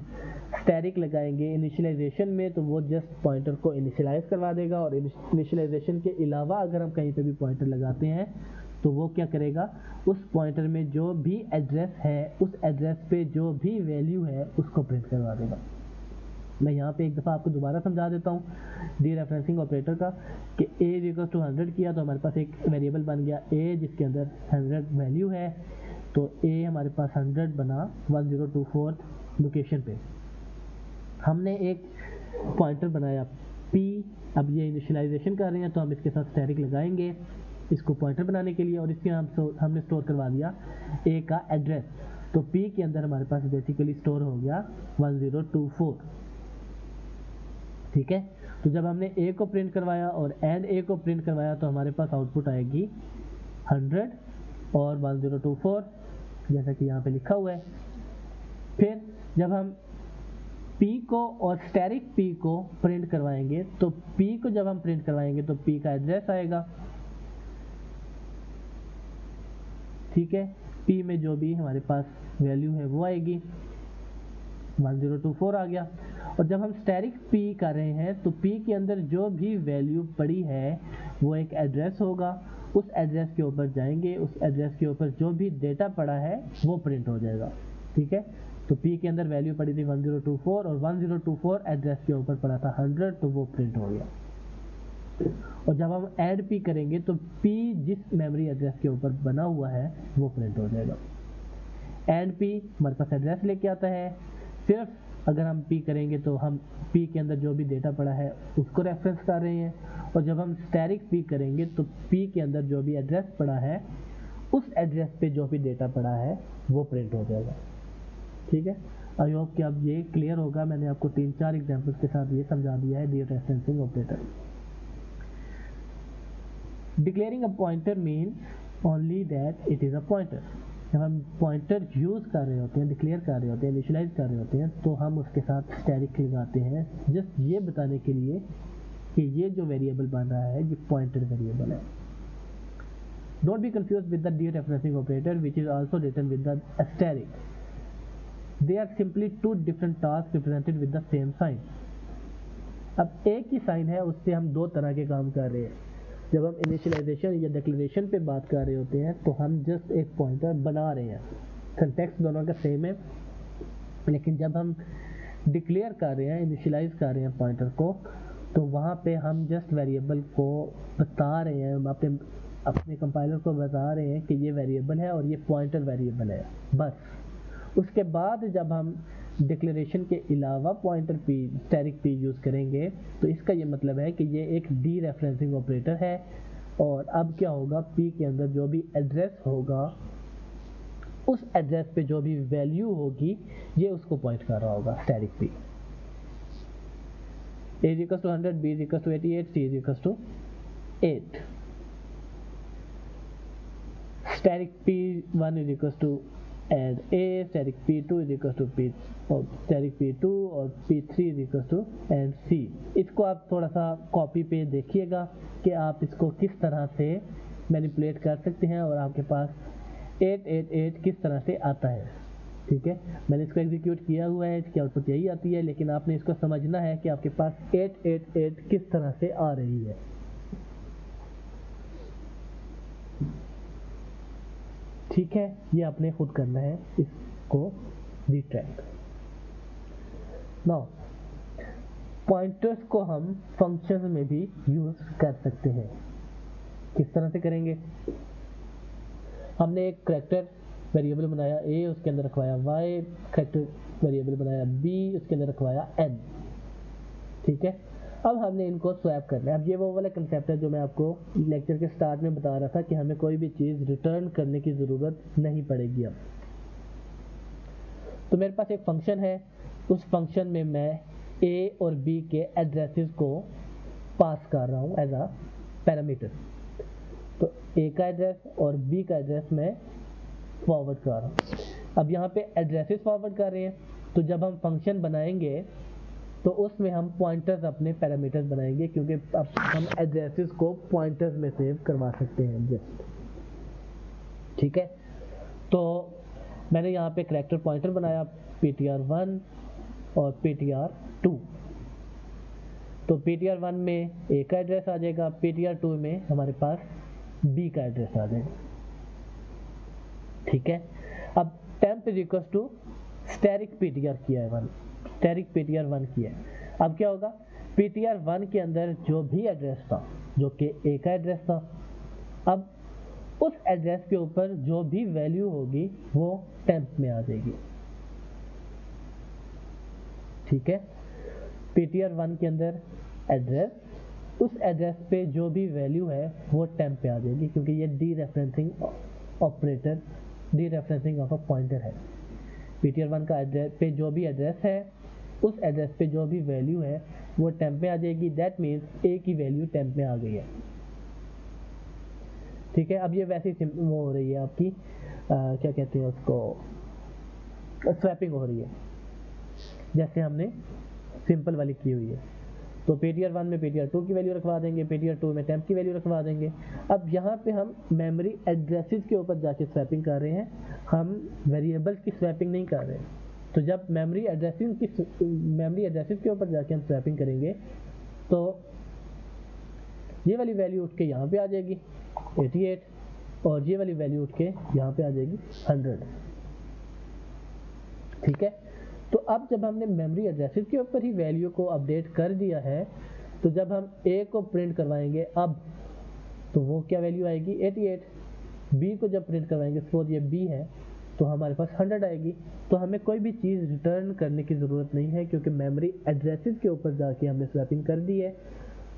स्टैरिक लगाएंगे इनिशियलाइजेशन में तो वो जस्ट पॉइंटर को इनिशियलाइज करवा देगा, और इनिशियलाइजेशन के अलावा अगर हम कहीं पे भी पॉइंटर लगाते हैं तो वो क्या करेगा, उस पॉइंटर में जो भी एड्रेस है उस एड्रेस पे जो भी वैल्यू है उसको प्रिंट करवा देगा। मैं यहाँ पे एक दफ़ा आपको दोबारा समझा देता हूँ डी रेफरेंसिंग ऑपरेटर का कि A इक्वल टू 100 किया तो हमारे पास एक वेरिएबल बन गया A जिसके अंदर 100 वैल्यू है, तो A हमारे पास 100 बना 1024 लोकेशन पे। हमने एक पॉइंटर बनाया P, अब ये इनिशियलाइजेशन कर रहे हैं तो हम इसके साथ स्टैरिक लगाएंगे इसको पॉइंटर बनाने के लिए, और इसके हमने स्टोर करवा दिया A का एड्रेस। तो P के अंदर हमारे पास बेसिकली स्टोर हो गया 1024, ठीक है। तो जब हमने A को प्रिंट करवाया और एंड A को प्रिंट करवाया तो हमारे पास आउटपुट आएगी 100 और 1024 जैसा कि यहाँ पे लिखा हुआ है। फिर जब हम P को और स्टैरिक P को प्रिंट करवाएंगे तो P को जब हम प्रिंट करवाएंगे तो P का एड्रेस आएगा, ठीक है। P में जो भी हमारे पास वैल्यू है वो आएगी, 1024 आ गया। और जब हम स्टैरिक P कर रहे हैं तो P के अंदर जो भी वैल्यू पड़ी है वो एक एड्रेस होगा, उस एड्रेस के ऊपर जाएंगे, उस एड्रेस के ऊपर जो भी डेटा पड़ा है वो प्रिंट हो जाएगा, ठीक है। तो P के अंदर वैल्यू पड़ी थी 1024 और 1024 एड्रेस के ऊपर पड़ा था 100 तो वो प्रिंट हो गया। और जब हम ऐड P करेंगे तो P जिस मेमोरी एड्रेस के ऊपर बना हुआ है वो प्रिंट हो जाएगा। ऐड P हमारे पास एड्रेस लेके आता है, फिर अगर हम p करेंगे तो हम p के अंदर जो भी डेटा पड़ा है उसको रेफरेंस कर रहे हैं, और जब हम स्टैटिक p करेंगे तो p के अंदर जो भी एड्रेस पड़ा है उस एड्रेस पे जो भी डेटा पड़ा है वो प्रिंट हो जाएगा। ठीक है, आई होप कि अब ये क्लियर होगा। मैंने आपको 3-4 एग्जांपल्स के साथ ये समझा दिया है dereferencing operator. Declaring a pointer means only that it is a pointer. जब हम पॉइंटर यूज़ कर रहे होते हैं, डिक्लेयर कर रहे होते हैं, इनिशियलाइज कर रहे होते हैं, तो हम उसके साथ स्टैटिक लगाते हैं, जस्ट ये बताने के लिए कि ये जो वेरिएबल बन रहा है ये पॉइंटर वेरिएबल है। Don't be confused with the dereferencing operator, which is also written with the asterisk. They are simply two different tasks represented with the same sign. अब एक ही साइन है, उससे हम दो तरह के काम कर रहे हैं। जब हम इनिशियलाइजेशन या डिक्लेरेशन पे बात कर रहे होते हैं तो हम जस्ट एक पॉइंटर बना रहे हैं, कंटेक्स्ट दोनों का सेम है, लेकिन जब हम डिक्लेयर कर रहे हैं, इनिशियलाइज कर रहे हैं पॉइंटर को, तो वहाँ पे हम जस्ट वेरिएबल को बता रहे हैं, अपने कंपाइलर को बता रहे हैं कि ये वेरिएबल है और ये पॉइंटर वेरिएबल है, बस। उसके बाद जब हम डिक्लेरेशन के अलावा pointer p static p use करेंगे तो इसका ये मतलब है कि ये एक डीरेफरेंसिंग ऑपरेटर है। और अब क्या होगा, p के अंदर जो भी एड्रेस होगा उस एड्रेस पे जो भी वैल्यू होगी ये उसको पॉइंट कर रहा होगा static p। a is equals to 100, b is equals to 88, c is equals to 8। static p1 is equals to and a, static p2 is equals to p और static p2 और p3 is equals to and c। इसको आप थोड़ा सा copy पे देखिएगा कि आप इसको किस तरह से मैनिपुलेट कर सकते हैं और आपके पास 888 किस तरह से आता है। ठीक है, मैंने इसको एग्जीक्यूट किया हुआ है, इसकी आउटपुट यही आती है, लेकिन आपने इसको समझना है कि आपके पास 888 किस तरह से आ रही है। ठीक है, ये आपने खुद करना है इसको रिट्रैक्ट। नाउ पॉइंटर्स को हम फंक्शंस में भी यूज कर सकते हैं। किस तरह से करेंगे, हमने एक कैरेक्टर वेरिएबल बनाया a, उसके अंदर रखवाया y, कैरेक्टर वेरिएबल बनाया b, उसके अंदर रखवाया n। ठीक है, अब हमने इनको स्वैप करना है। अब ये वो वाला कंसेप्ट है जो मैं आपको लेक्चर के स्टार्ट में बता रहा था कि हमें कोई भी चीज़ रिटर्न करने की ज़रूरत नहीं पड़ेगी। अब तो मेरे पास एक फंक्शन है, उस फंक्शन में मैं a और b के एड्रेसेस को पास कर रहा हूँ एज अ पैरामीटर। तो a का एड्रेस और b का एड्रेस मैं फॉरवर्ड कर रहा हूँ। अब यहाँ पे एड्रेसेस फॉरवर्ड कर रहे हैं, तो जब हम फंक्शन बनाएंगे तो उसमें हम पॉइंटर्स अपने पैरामीटर्स बनाएंगे, क्योंकि अब हम एड्रेसेस को पॉइंटर्स में सेव करवा सकते हैं जस्ट। ठीक है, तो मैंने यहाँ पे कैरेक्टर पॉइंटर बनाया ptr1 और ptr2। तो ptr1 में a का एड्रेस आ जाएगा, ptr2 में हमारे पास b का एड्रेस आ जाएगा। ठीक है, अब temp is equal to static ptr किया है 1, स्टैटिक ptr1 किया है। अब क्या होगा, ptr1 के अंदर जो भी एड्रेस था जो कि a का एड्रेस था, अब उस एड्रेस के ऊपर जो भी वैल्यू होगी वो temp में आ जाएगी। ठीक है, ptr1 के अंदर एड्रेस, उस एड्रेस पे जो भी वैल्यू है वो temp पे आ जाएगी, क्योंकि ये डीरेफरेंसिंग ऑपरेटर डीरेफरेंसिंग ऑफ अ पॉइंटर है। ptr1 का एड्रेस पे जो भी एड्रेस है उस एड्रेस पे जो भी वैल्यू है वो temp में आ जाएगी। दैट मीन्स a की वैल्यू temp में आ गई है। ठीक है, अब ये वैसे ही वो हो रही है आपकी क्या कहते हैं उसको, स्वैपिंग हो रही है जैसे हमने सिंपल वाली की हुई है। तो ptr1 में ptr2 की वैल्यू रखवा देंगे, ptr2 में temp की वैल्यू रखवा देंगे। अब यहाँ पे हम मेमोरी एड्रेसेस के ऊपर जाके स्वैपिंग कर रहे हैं, हम वेरिएबल्स की स्वैपिंग नहीं कर रहे हैं। तो जब मेमोरी एड्रेसेस के ऊपर जाके हम स्वैपिंग करेंगे तो ये वाली वैल्यू उठ के यहाँ पे आ जाएगी 88 और ये वाली वैल्यू उठ के यहाँ पे आ जाएगी 100। ठीक है, तो अब जब हमने मेमोरी एड्रेसेस के ऊपर ही वैल्यू को अपडेट कर दिया है, तो जब हम a को प्रिंट करवाएंगे अब तो वो क्या वैल्यू आएगी 88। b को जब प्रिंट करवाएंगे, सपोज ये b है, तो हमारे पास 100 आएगी। तो हमें कोई भी चीज़ रिटर्न करने की ज़रूरत नहीं है क्योंकि मेमोरी एड्रेसेस के ऊपर जाके हमने स्वैपिंग कर दी है।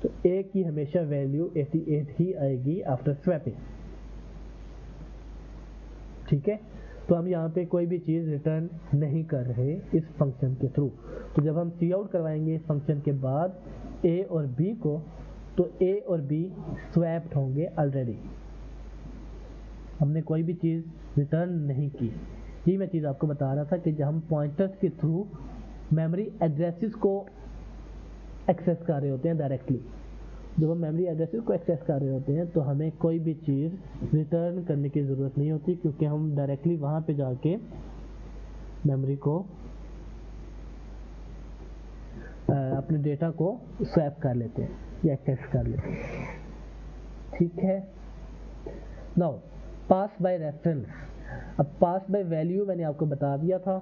तो ए की हमेशा वैल्यू 88 ही आएगी आफ्टर स्वैपिंग। ठीक है, तो हम यहाँ पे कोई भी चीज़ रिटर्न नहीं कर रहे इस फंक्शन के थ्रू। तो जब हम सी आउट करवाएंगे इस फंक्शन के बाद ए और बी को, तो ए और बी स्वैप्ड होंगे ऑलरेडी, हमने कोई भी चीज़ रिटर्न नहीं की। ये मैं चीज़ आपको बता रहा था कि जब हम पॉइंटर्स के थ्रू मेमोरी एड्रेसेस को एक्सेस कर रहे होते हैं डायरेक्टली, जब हम मेमोरी एड्रेसेस को एक्सेस कर रहे होते हैं तो हमें कोई भी चीज़ रिटर्न करने की ज़रूरत नहीं होती क्योंकि हम डायरेक्टली वहाँ पे जाके मेमोरी को अपने डेटा को स्वैप कर लेते हैं या एक्सेस कर लेते हैं। ठीक है, नाउ पास बाय रेफरेंस। अब पास बाय वैल्यू मैंने आपको बता दिया था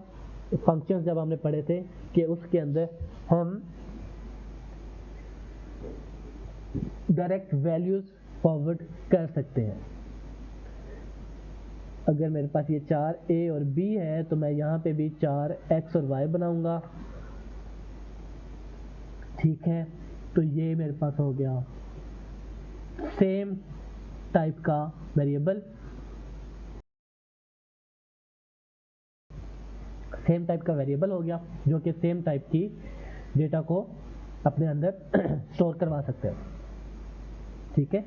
फंक्शंस जब हमने पढ़े थे कि उसके अंदर हम डायरेक्ट वैल्यूज फॉरवर्ड कर सकते हैं। अगर मेरे पास ये 4 ए और बी है तो मैं यहाँ पे भी 4 एक्स और वाई बनाऊंगा। ठीक है, तो ये मेरे पास हो गया सेम टाइप का वेरिएबल, सेम टाइप का वेरिएबल हो गया जो कि सेम टाइप की डेटा को अपने अंदर स्टोर करवा सकते हैं। ठीक है,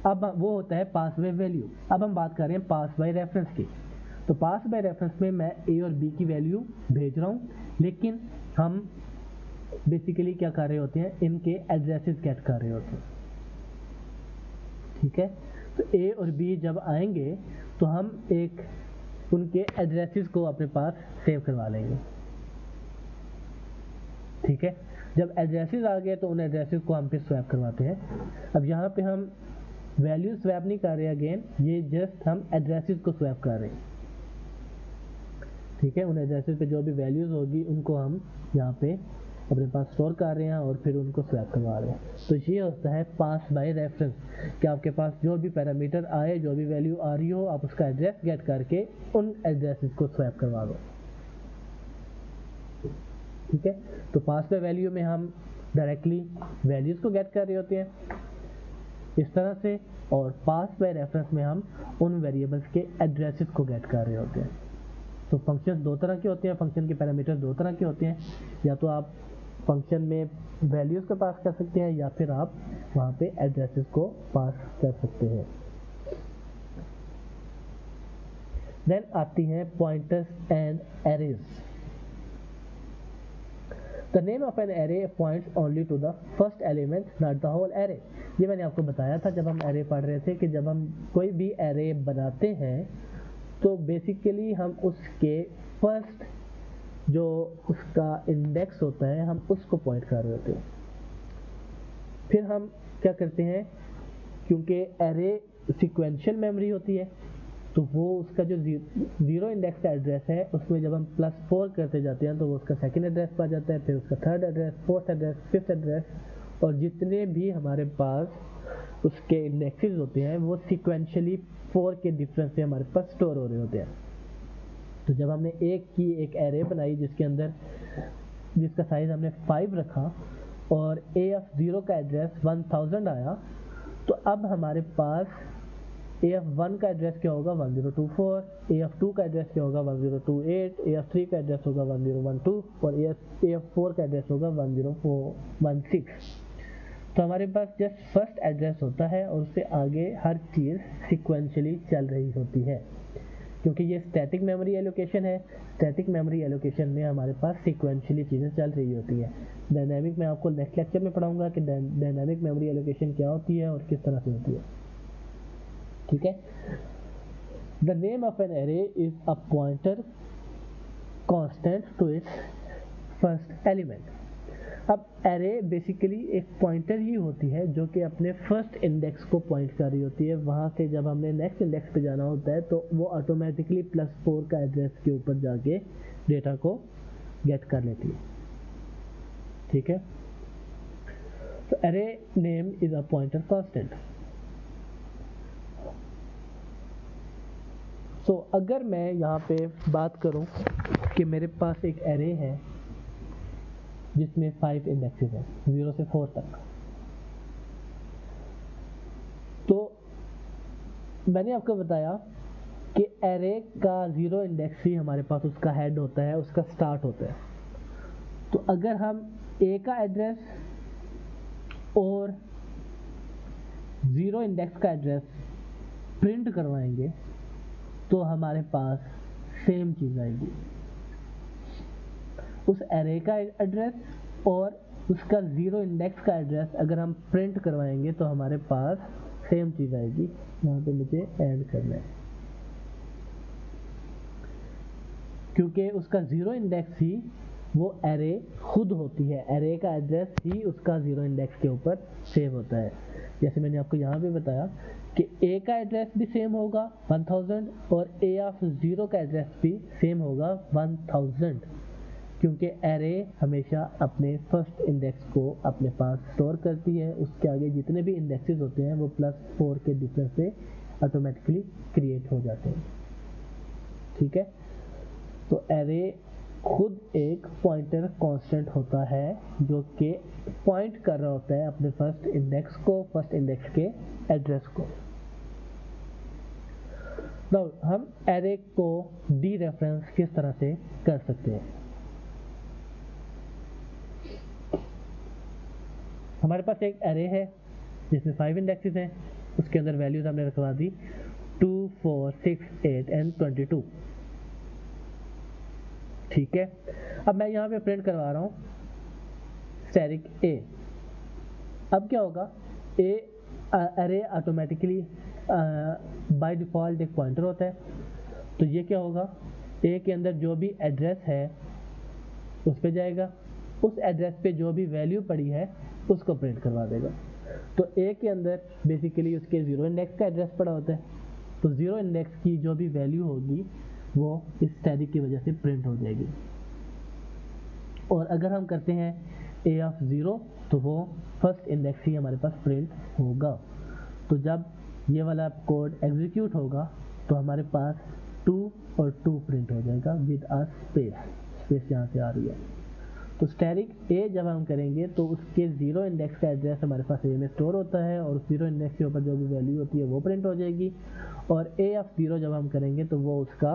अब वो होता है पास बाय वैल्यू। अब हम बात कर रहे हैं पास बाय रेफरेंस की। तो पास बाय रेफरेंस में मैं ए और बी की वैल्यू भेज रहा हूँ, लेकिन हम बेसिकली क्या कर रहे होते हैं, इनके एड्रेसेस गेट कर रहे होते हैं। ठीक है, तो ए और बी जब आएंगे तो हम एक उनके एड्रेसेस को अपने पास सेव करवा लेंगे। ठीक है, जब एड्रेसेस आ गए तो उन एड्रेसेस को हम फिर स्वैप करवाते हैं। अब यहाँ पे हम वैल्यू स्वैप नहीं कर रहे अगेन, ये जस्ट हम एड्रेसेस को स्वैप कर रहे हैं। ठीक है, उन एड्रेसेस पे जो भी वैल्यूज होगी उनको हम यहाँ पे अपने पास स्टोर कर रहे हैं और फिर उनको स्वैप करवा रहे हैं। तो ये होता है पास बाय रेफरेंस कि आपके पास जो भी पैरामीटर आए, जो भी वैल्यू आ रही हो, आप उसका एड्रेस गेट करके उन एड्रेसेस को स्वैप करवा दो। ठीक है, तो पास बाय वैल्यू में हम डायरेक्टली वैल्यूज को गेट कर रहे होते हैं इस तरह से, और पास बाय रेफरेंस में हम उन वेरिएबल्स के एड्रेसेस को गेट कर रहे होते हैं। तो फंक्शन दो तरह के होते हैं, फंक्शन के पैरामीटर दो तरह के होते हैं, या तो आप फंक्शन में वैल्यूज को पास कर सकते हैं या फिर आप वहाँ पे एड्रेसेस को पास कर सकते हैं। देन आती हैं pointers and arrays. The name of an array points only to the first element, not the whole array. ये मैंने आपको बताया था जब हम array पढ़ रहे थे कि जब हम कोई भी array बनाते हैं तो बेसिकली हम उसके फर्स्ट जो उसका इंडेक्स होता है हम उसको पॉइंट कर रहे होते हैं। फिर हम क्या करते हैं, क्योंकि array सीक्वेंशियल मेमोरी होती है तो वो उसका जो जीरो इंडेक्स का एड्रेस है उसमें जब हम +4 करते जाते हैं तो वो उसका सेकंड एड्रेस पा जाता है, फिर उसका third address, fourth address, fifth address, और जितने भी हमारे पास उसके इंडेक्सेस होते हैं वो सीक्वेंशियली 4 के डिफरेंस से हमारे पास स्टोर हो रहे होते हैं। तो जब हमने एक एरे बनाई जिसका साइज हमने 5 रखा और AF0 का एड्रेस 1000 आया, तो अब हमारे पास AF1 का एड्रेस क्या होगा 1024, AF2 का एड्रेस क्या होगा 1028, AF3 का एड्रेस होगा 1012 और AF4 का एड्रेस होगा 10416। तो हमारे पास जस्ट फर्स्ट एड्रेस होता है और उससे आगे हर चीज़ सीक्वेंशियली चल रही होती है, क्योंकि ये स्टैटिक मेमोरी एलोकेशन है। स्टैटिक मेमोरी एलोकेशन में हमारे पास सीक्वेंशियली चीज़ें चल रही होती है। डायनामिक में आपको नेक्स्ट लेक्चर में पढ़ाऊंगा कि डायनामिक मेमोरी एलोकेशन क्या होती है और किस तरह से होती है। ठीक है, the name of an array is a pointer constant to its first element. अब एरे बेसिकली एक पॉइंटर ही होती है जो कि अपने फर्स्ट इंडेक्स को पॉइंट कर रही होती है। वहाँ से जब हमने नेक्स्ट इंडेक्स पे जाना होता है तो वो ऑटोमेटिकली +4 का एड्रेस के ऊपर जाके डेटा को गेट कर लेती है। ठीक है, तो array name is a pointer constant. So अगर मैं यहाँ पे बात करूँ कि मेरे पास एक एरे है जिसमें 5 इंडेक्सेस हैं 0 से 4 तक, तो मैंने आपको बताया कि एरे का 0 इंडेक्स ही हमारे पास उसका हेड होता है, उसका स्टार्ट होता है। तो अगर हम ए का एड्रेस और 0 इंडेक्स का एड्रेस प्रिंट करवाएंगे तो हमारे पास सेम चीज़ आएगी। उस एरे का एड्रेस और उसका 0 इंडेक्स का एड्रेस अगर हम प्रिंट करवाएंगे तो हमारे पास सेम चीज़ आएगी। यहाँ पे मुझे ऐड करना है क्योंकि उसका 0 इंडेक्स ही वो एरे खुद होती है, एरे का एड्रेस ही उसका 0 इंडेक्स के ऊपर सेव होता है। जैसे मैंने आपको यहाँ पे बताया कि ए का एड्रेस भी सेम होगा 1000 और ए ऑफ 0 का एड्रेस भी सेम होगा 1000, क्योंकि एरे हमेशा अपने फर्स्ट इंडेक्स को अपने पास स्टोर करती है, उसके आगे जितने भी इंडेक्सेस होते हैं वो +4 के डिफरेंस से ऑटोमेटिकली क्रिएट हो जाते हैं। ठीक है, तो एरे खुद एक पॉइंटर कांस्टेंट होता है जो कि पॉइंट कर रहा होता है अपने फर्स्ट इंडेक्स को, फर्स्ट इंडेक्स के एड्रेस को। नाउ हम एरे को डी रेफरेंस किस तरह से कर सकते हैं। हमारे पास एक एरे है जिसमें 5 इंडेक्सेस हैं, उसके अंदर वैल्यूज हमने रखवा दी 2, 4, 6, 8 एंड 22। ठीक है, अब मैं यहाँ पे प्रिंट करवा रहा हूँ स्टैटिक ए। अब क्या होगा, ए एरे ऑटोमेटिकली बाय डिफ़ॉल्ट एक पॉइंटर होता है, तो ये क्या होगा, ए के अंदर जो भी एड्रेस है उस पे जाएगा, उस एड्रेस पे जो भी वैल्यू पड़ी है उसको प्रिंट करवा देगा। तो ए के अंदर बेसिकली उसके 0 इंडेक्स का एड्रेस पड़ा होता है, तो 0 इंडेक्स की जो भी वैल्यू होगी वो इस स्टैटिक की वजह से प्रिंट हो जाएगी। और अगर हम करते हैं ए ऑफ 0 तो वो फर्स्ट इंडेक्स ही हमारे पास प्रिंट होगा। तो जब ये वाला कोड एग्जीक्यूट होगा तो हमारे पास 2 और 2 प्रिंट हो जाएगा विद अ स्पेस यहाँ से आ रही है। तो स्टैटिक ए जब हम करेंगे तो उसके 0 इंडेक्स का एड्रेस हमारे पास ए में स्टोर होता है और 0 इंडेक्स के ऊपर जो भी वैल्यू होती है वो प्रिंट हो जाएगी। और ए ऑफ 0 जब हम करेंगे तो वो उसका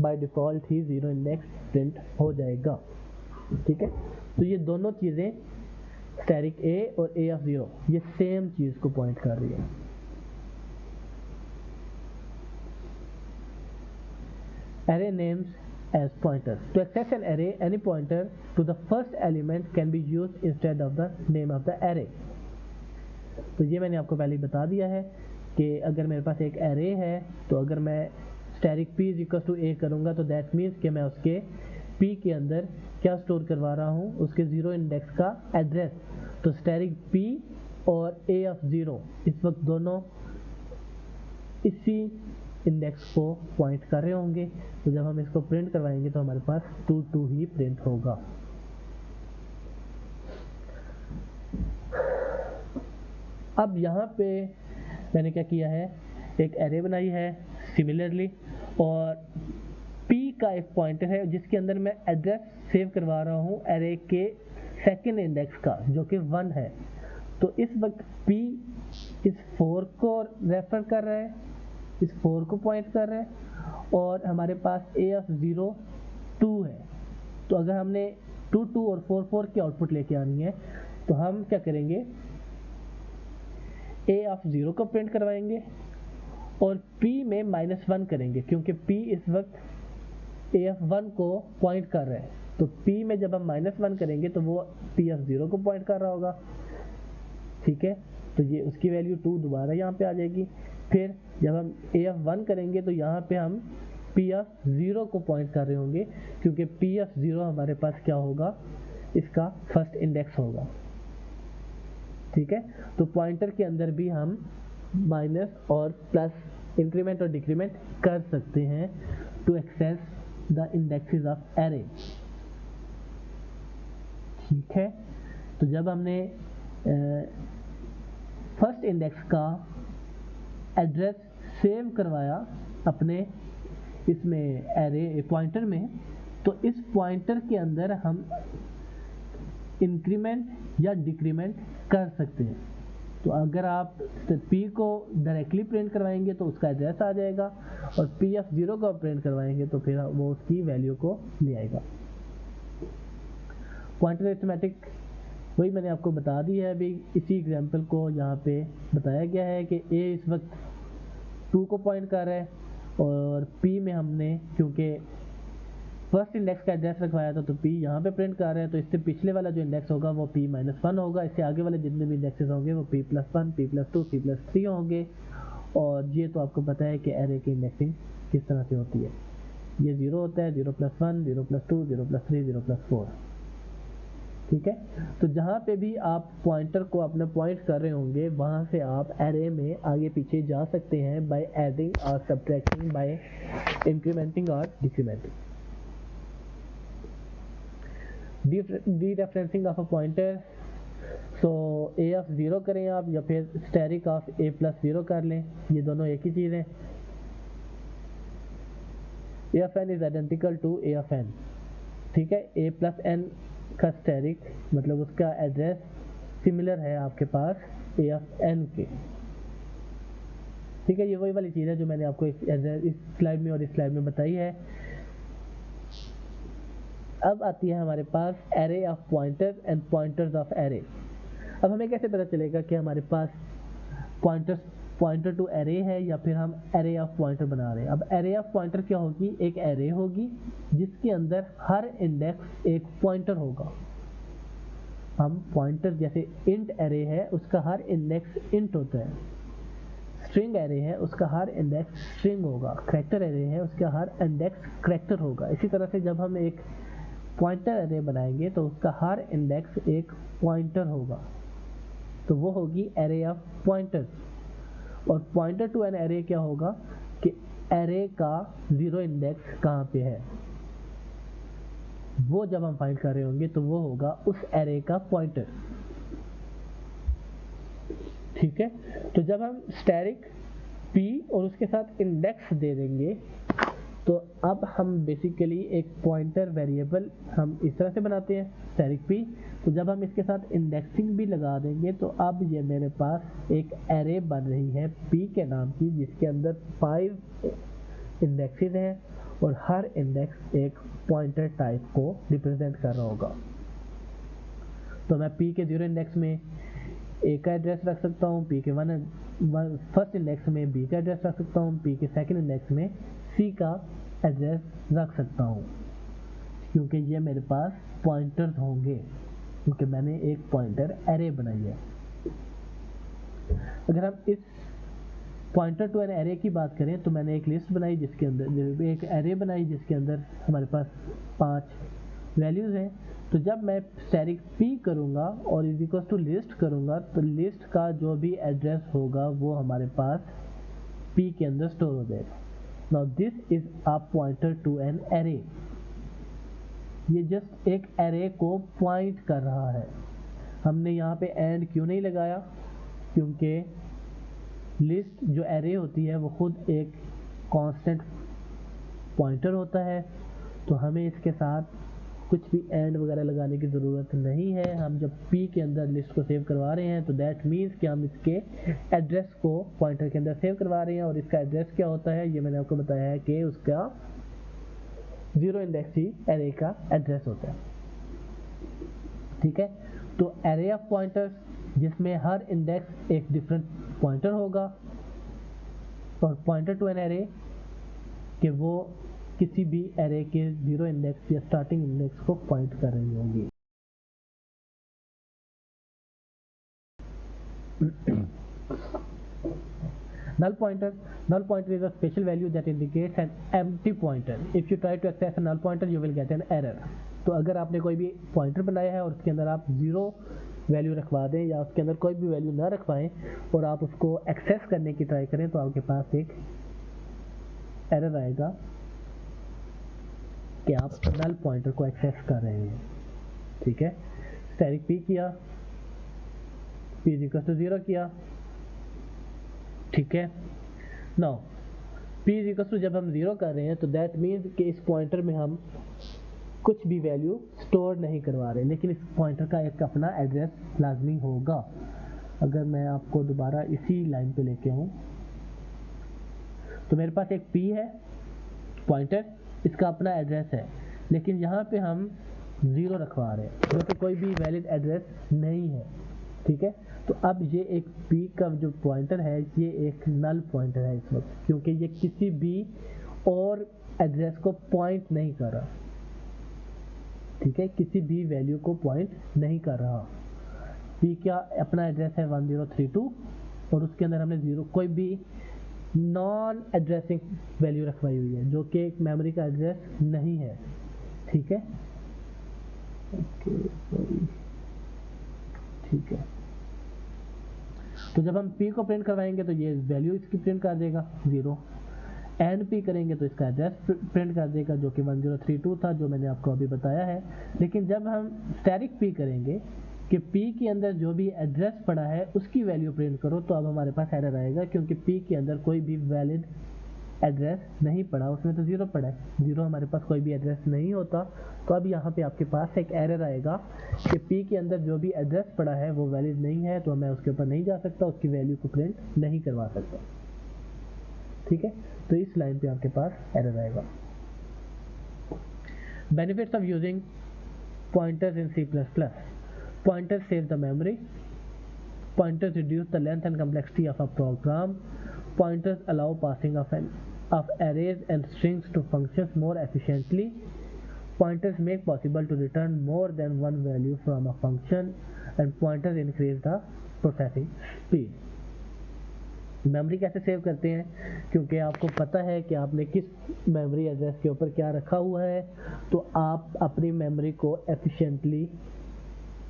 by default he 0 index print हो जाएगा। ठीक है, तो ये दोनों चीज़ें स्टैटिक ए और ए ऑफ 0 ये सेम चीज़ को पॉइंट कर रही है। Array names as pointers. To access an array, any pointer to the first element can be used instead of the name of the array. तो ये मैंने आपको पहले ही बता दिया है कि अगर मेरे पास एक array है तो अगर मैं स्टैटिक p = a करूँगा तो दैट मीन्स कि मैं उसके p के अंदर क्या स्टोर करवा रहा हूँ, उसके 0 इंडेक्स का एड्रेस। तो स्टैटिक p और a ऑफ 0 इस वक्त दोनों इसी इंडेक्स को पॉइंट कर रहे होंगे, तो जब हम इसको प्रिंट करवाएंगे तो हमारे पास 2 2 ही प्रिंट होगा। अब यहाँ पे मैंने क्या किया है, एक एरे बनाई है सिमिलरली, और p का एक पॉइंटर है जिसके अंदर मैं एड्रेस सेव करवा रहा हूँ एरे के सेकंड इंडेक्स का जो कि 1 है। तो इस वक्त p इस 4 को रेफर कर रहा है, इस 4 को पॉइंट कर रहे हैं, और हमारे पास a ऑफ 0 2 है। तो अगर हमने 2 2 और 4 4 की आउटपुट लेके आनी है तो हम क्या करेंगे, a ऑफ 0 को प्रिंट करवाएंगे और p में -1 करेंगे क्योंकि p इस वक्त a ऑफ 1 को पॉइंट कर रहा है। तो p में जब हम -1 करेंगे तो वो p ऑफ 0 को पॉइंट कर रहा होगा। ठीक है, तो ये उसकी वैल्यू 2 दोबारा यहाँ पे आ जाएगी। फिर जब हम a ऑफ 1 करेंगे तो यहाँ पे हम p ऑफ 0 को पॉइंट कर रहे होंगे क्योंकि p ऑफ 0 हमारे पास क्या होगा, इसका फर्स्ट इंडेक्स होगा। ठीक है, तो पॉइंटर के अंदर भी हम माइनस और प्लस इंक्रीमेंट और डिक्रीमेंट कर सकते हैं to access the indexes of array. ठीक है, तो जब हमने फर्स्ट इंडेक्स का एड्रेस सेव करवाया अपने इसमें एरे पॉइंटर में, तो इस पॉइंटर के अंदर हम इंक्रीमेंट या डिक्रीमेंट कर सकते हैं। तो अगर आप p को डायरेक्टली प्रिंट करवाएंगे तो उसका एड्रेस आ जाएगा, और pf0 को प्रिंट करवाएंगे तो फिर वो उसकी वैल्यू को ले आएगा। पॉइंटर अरिथमेटिक वही मैंने आपको बता दी है अभी, इसी एग्जांपल को यहाँ पे बताया गया है कि a इस वक्त 2 को पॉइंट कर रहा है, और p में हमने क्योंकि फर्स्ट इंडेक्स का एड्रेस रखवाया था तो p यहाँ पे प्रिंट कर रहे हैं, तो इससे पिछले वाला जो इंडेक्स होगा वो p-1 होगा, इससे आगे वाले जितने भी इंडेक्सेस होंगे वो p+1, p+2, p+3 होंगे। और ये तो आपको पता है कि एरे की इंडेक्सिंग किस तरह से होती है, ये 0 होता है, 0+1, 0+2, 0+3, 0+4, ठीक है। तो जहाँ पे भी आप पॉइंटर को अपने पॉइंट कर रहे होंगे वहाँ से आप एरे में आगे पीछे जा सकते हैं बाय एडिंग और सब्ट्रैक्टिंग, बाय इंक्रीमेंटिंग और decrementing. Dereferencing of a pointer, so a of 0 करें आप, या फिर स्टैरिक ऑफ a+0 कर लें, ये दोनों एक ही चीज़ है। a of n is identical to a of n, ठीक है। a+n का स्टैरिक मतलब उसका एड्रेस सिमिलर है आपके पास a of n के, ठीक है। ये वही वाली चीज़ है जो मैंने आपको इस स्लाइड में और इस स्लाइड में बताई है। अब आती है हमारे पास array of pointer and pointers of array. अब हमें कैसे पता चलेगा कि हमारे पास पॉइंटर टू एरे है या फिर हम एरे ऑफ पॉइंटर बना रहे हैं। अब एरे ऑफ पॉइंटर क्या होगी, एक एरे होगी जिसके अंदर हर इंडेक्स एक पॉइंटर होगा। हम पॉइंटर जैसे इंट एरे है उसका हर इंडेक्स इंट होता है, स्ट्रिंग एरे है उसका हर इंडेक्स स्ट्रिंग होगा, कैरेक्टर एरे है उसका हर इंडेक्स कैरेक्टर होगा। इसी तरह से जब हम एक पॉइंटर एरे बनाएंगे तो उसका हर इंडेक्स एक पॉइंटर होगा, तो वो होगी एरे ऑफ पॉइंटर्स। और पॉइंटर टू एन एरे क्या होगा कि एरे का 0 इंडेक्स कहाँ पे है, वो जब हम फाइंड कर रहे होंगे तो वो होगा उस एरे का पॉइंटर, ठीक है। तो जब हम स्टैरिक p और उसके साथ इंडेक्स दे देंगे तो अब हम बेसिकली एक पॉइंटर वेरिएबल हम इस तरह से बनाते हैं स्टैरिक p। तो जब हम इसके साथ इंडेक्सिंग भी लगा देंगे तो अब ये मेरे पास एक एरे बन रही है p के नाम की, जिसके अंदर 5 इंडेक्सेस हैं और हर इंडेक्स एक पॉइंटर टाइप को रिप्रेजेंट कर रहा होगा। तो मैं p के 0 इंडेक्स में a का एड्रेस रख सकता हूँ, p के फर्स्ट इंडेक्स में b का एड्रेस रख सकता हूँ, p के सेकंड इंडेक्स में c का एड्रेस रख सकता हूँ, क्योंकि ये मेरे पास पॉइंटर्स होंगे, क्योंकि मैंने एक पॉइंटर एरे बनाई है। अगर हम इस पॉइंटर टू एन एरे की बात करें तो मैंने एक लिस्ट बनाई जिसके अंदर एक एरे बनाई जिसके अंदर हमारे पास 5 वैल्यूज़ हैं। तो जब मैं स्टैरिक p करूँगा और इज इक्वल टू लिस्ट करूँगा तो लिस्ट का जो भी एड्रेस होगा वो हमारे पास p के अंदर स्टोर हो जाएगा। Now this is a pointer to an array, ये जस्ट एक एरे को पॉइंट कर रहा है। हमने यहाँ पे एंड क्यों नहीं लगाया, क्योंकि लिस्ट जो एरे होती है वो खुद एक कांस्टेंट पॉइंटर होता है, तो हमें इसके साथ कुछ भी एंड वगैरह लगाने की ज़रूरत नहीं है। हम जब p के अंदर लिस्ट को सेव करवा रहे हैं तो दैट मीन्स कि हम इसके एड्रेस को पॉइंटर के अंदर सेव करवा रहे हैं, और इसका एड्रेस क्या होता है ये मैंने आपको बताया है कि उसका 0 इंडेक्स ही एरे का एड्रेस होता है, ठीक है। तो एरे ऑफ पॉइंटर्स जिसमें हर इंडेक्स एक डिफरेंट पॉइंटर होगा, और पॉइंटर टू एन एरे कि वो किसी भी एरे के 0 इंडेक्स या स्टार्टिंग इंडेक्स को पॉइंट कर रही होगी। null pointer is a special value that indicates an empty pointer. If you try to access a null pointer you will get an error. तो अगर आपने कोई भी पॉइंटर बनाया है और उसके अंदर आप 0 वैल्यू रखवा दें या उसके अंदर कोई भी वैल्यू ना रखवाएं और आप उसको एक्सेस करने की ट्राई करें तो आपके पास एक एरर आएगा कि आप नल पॉइंटर को एक्सेस कर रहे हैं, ठीक है। स्टैरिक p किया, p = 0 किया, ठीक है। Now P is equal to जब हम 0 कर रहे हैं तो दैट मीन्स कि इस पॉइंटर में हम कुछ भी वैल्यू स्टोर नहीं करवा रहे, लेकिन इस पॉइंटर का एक अपना एड्रेस लाजमी होगा। अगर मैं आपको दोबारा इसी लाइन पे लेके आऊँ तो मेरे पास एक पी है पॉइंटर, इसका अपना एड्रेस है, लेकिन यहाँ पे हम 0 रखवा रहे हैं जो कि कोई भी वैलिड एड्रेस नहीं है, ठीक है। तो अब ये एक पी का जो पॉइंटर है ये एक नल पॉइंटर है इस वक्त, क्योंकि ये किसी भी और एड्रेस को पॉइंट नहीं कर रहा, ठीक है, किसी भी वैल्यू को पॉइंट नहीं कर रहा। पी का अपना एड्रेस है 1032 और उसके अंदर हमने 0 कोई भी नॉन एड्रेसिंग वैल्यू रखवाई हुई है जो कि एक मेमोरी का एड्रेस नहीं है, ठीक है। ओके सॉरी, ठीक है। तो जब हम p को प्रिंट करवाएंगे तो ये वैल्यू इसकी प्रिंट कर देगा 0, एंड p करेंगे तो इसका एड्रेस प्रिंट कर देगा जो कि 1032 था, जो मैंने आपको अभी बताया है। लेकिन जब हम स्टैटिक p करेंगे कि p के अंदर जो भी एड्रेस पड़ा है उसकी वैल्यू प्रिंट करो, तो अब हमारे पास एरर आएगा क्योंकि p के अंदर कोई भी वैलिड एड्रेस नहीं पड़ा, उसमें तो 0 पड़ा है, 0 हमारे पास कोई भी एड्रेस नहीं होता। तो अब यहाँ पे आपके पास एक एरर आएगा कि p के अंदर जो भी एड्रेस पड़ा है वो वैलिड नहीं है, तो मैं उसके ऊपर नहीं जा सकता, उसकी वैल्यू को प्रिंट नहीं करवा सकता, ठीक है। तो इस लाइन पे आपके पास एरर आएगा। Benefits of using pointers in C++। Pointers save the memory. Pointers reduce the length and complexity of a program. Pointers allow passing of arrays and strings to functions more efficiently. Pointers make possible to return more than one value from a function, and pointers increase the processing speed. Memory कैसे save करते हैं, क्योंकि आपको पता है कि आपने किस मेमोरी एड्रेस के ऊपर क्या रखा हुआ है, तो आप अपनी मेमोरी को एफिशिएंटली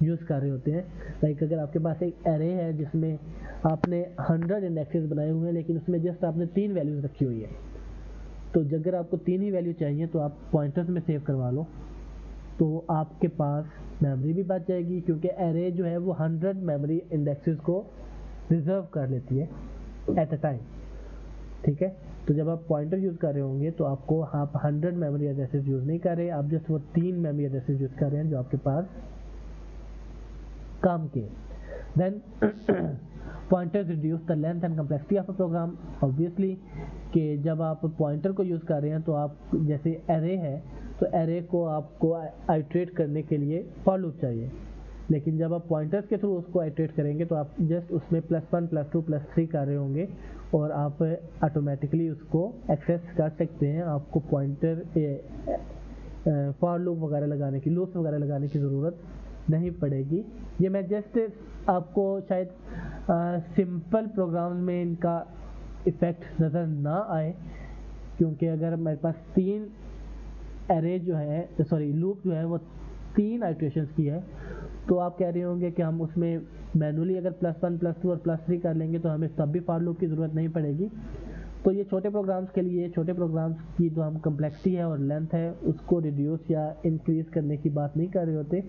यूज़ कर रहे होते हैं। लाइक अगर आपके पास एक एरे है जिसमें आपने 100 इंडेक्सेस बनाए हुए हैं, लेकिन उसमें जस्ट आपने 3 वैल्यूज़ रखी हुई है, तो अगर आपको 3 ही वैल्यू चाहिए तो आप पॉइंटर्स में सेव करवा लो, तो आपके पास मेमोरी भी बच जाएगी, क्योंकि एरे जो है वो 100 मेमोरी इंडेक्सेस को रिजर्व कर लेती है एट अ टाइम, ठीक है। तो जब आप पॉइंटर यूज़ कर रहे होंगे तो आपको आप 100 मेमोरी एड्रेसेस यूज़ नहीं कर रहे, आप जस्ट वो 3 मेमोरी एड्रेसेस यूज़ कर रहे हैं जो आपके पास काम के। Then pointers reduce the length and complexity of a program. Obviously कि जब आप पॉइंटर को यूज़ कर रहे हैं तो आप जैसे एरे है तो एरे को आपको आइट्रेट करने के लिए फॉर लूप चाहिए, लेकिन जब आप पॉइंटर्स के थ्रू उसको आइट्रेट करेंगे तो आप जस्ट उसमें +1 +2 +3 कर रहे होंगे और आप ऑटोमेटिकली उसको एक्सेस कर सकते हैं। आपको पॉइंटर फॉर लूप वगैरह लगाने की लूप्स वगैरह लगाने की ज़रूरत नहीं पड़ेगी। ये मैं जस्ट आपको शायद सिंपल प्रोग्राम में इनका इफ़ेक्ट नज़र ना आए, क्योंकि अगर मेरे पास 3 एरे जो है लूप जो है वो 3 आइट्रेशंस की है, तो आप कह रहे होंगे कि हम उसमें मैनुअली अगर +1 +2 और +3 कर लेंगे तो हमें तब भी फॉर लूप की ज़रूरत नहीं पड़ेगी। तो ये छोटे प्रोग्राम्स के लिए, छोटे प्रोग्राम्स की जो हम कम्प्लेक्सिटी है और लेंथ है उसको रिड्यूस या इंक्रीज़ करने की बात नहीं कर रहे होते,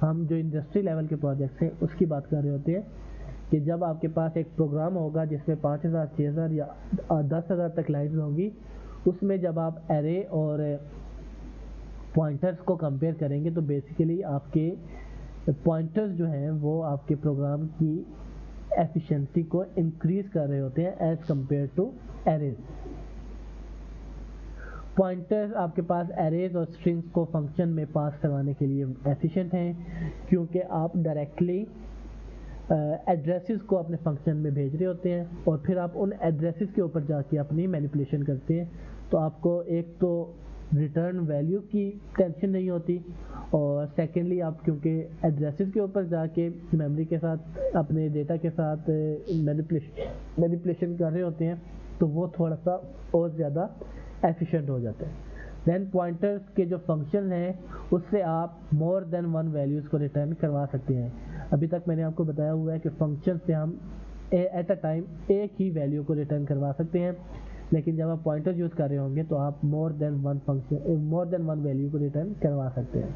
हम जो इंडस्ट्री लेवल के प्रोजेक्ट्स हैं उसकी बात कर रहे होते हैं कि जब आपके पास एक प्रोग्राम होगा जिसमें 5000 6000 या 10,000 तक लाइन्स होंगी, उसमें जब आप एरे और पॉइंटर्स को कंपेयर करेंगे तो बेसिकली आपके पॉइंटर्स जो हैं वो आपके प्रोग्राम की एफिशिएंसी को इंक्रीज़ कर रहे होते हैं as compare to arrays. Pointers आपके पास एरेज और स्ट्रिंग्स को फंक्शन में पास करवाने के लिए एफिशिएंट हैं, क्योंकि आप डायरेक्टली एड्रेसेस को अपने फंक्शन में भेज रहे होते हैं और फिर आप उन एड्रेसेस के ऊपर जाके अपनी मैनिपुलेशन करते हैं। तो आपको एक तो रिटर्न वैल्यू की टेंशन नहीं होती, और सेकेंडली आप क्योंकि एड्रेसेस के ऊपर जाके मेमोरी के साथ अपने डेटा के साथ मैनिपुलेशन कर रहे होते हैं, तो वो थोड़ा सा और ज़्यादा एफिशिएंट हो जाते हैं। देन पॉइंटर्स के जो फंक्शन हैं उससे आप मोर देन 1 वैल्यूज़ को रिटर्न करवा सकते हैं। अभी तक मैंने आपको बताया हुआ है कि फंक्शन से हम एट अ टाइम एक ही वैल्यू को रिटर्न करवा सकते हैं, लेकिन जब आप पॉइंटर यूज़ कर रहे होंगे तो आप मोर देन वन वैल्यू को रिटर्न करवा सकते हैं।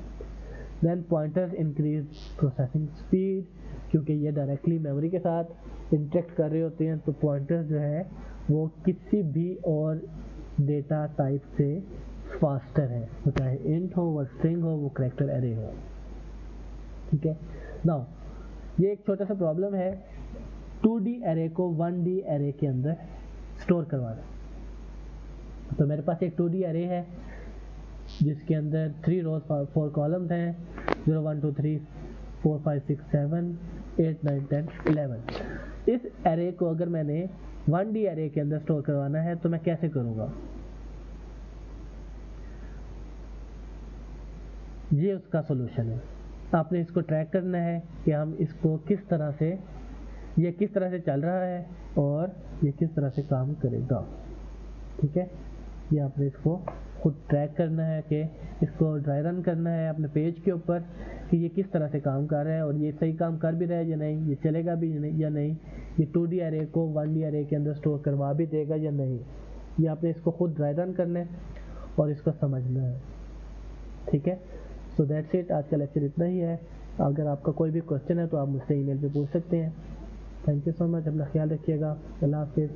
Then pointers increase processing speed, क्योंकि ये डायरेक्टली मेमोरी के साथ इंटरेक्ट कर रहे होते हैं, तो पॉइंटर्स जो है वो किसी भी और डेटा टाइप से फास्टर है, वो चाहे इंट हो, वो स्ट्रिंग हो, वो कैरेक्टर एरे हो। ठीक है, नाउ ये एक छोटा सा प्रॉब्लम है 2D एरे को 1D एरे के अंदर स्टोर करवाना। तो मेरे पास एक 2D एरे है जिसके अंदर 3 रोज 4 कॉलम्स हैं, 0 1 2 3 4 5 6 7 8 9 10 11। इस एरे को अगर मैंने 1D एरे के अंदर स्टोर करवाना है तो मैं कैसे करूँगा? ये उसका सोल्यूशन है। आपने इसको ट्रैक करना है कि हम इसको किस तरह से, ये किस तरह से चल रहा है और ये किस तरह से काम करेगा। ठीक है, ये आपने इसको खुद ट्रैक करना है कि इसको ड्राई रन करना है अपने पेज के ऊपर कि ये किस तरह से काम कर रहा है और ये सही काम कर भी रहा है या नहीं, ये चलेगा भी या नहीं, ये 2D एरे को 1D एरे के अंदर स्टोर करवा भी देगा या नहीं। ये आपने इसको खुद ड्राई रन करना है और इसको समझना है। ठीक है, सो दैट्स इट। आज का लेक्चर इतना ही है। अगर आपका कोई भी क्वेश्चन है तो आप मुझसे ईमेल पे पूछ सकते हैं। थैंक यू सो मच, अपना ख्याल रखिएगा। अल्लाह हाफिज़।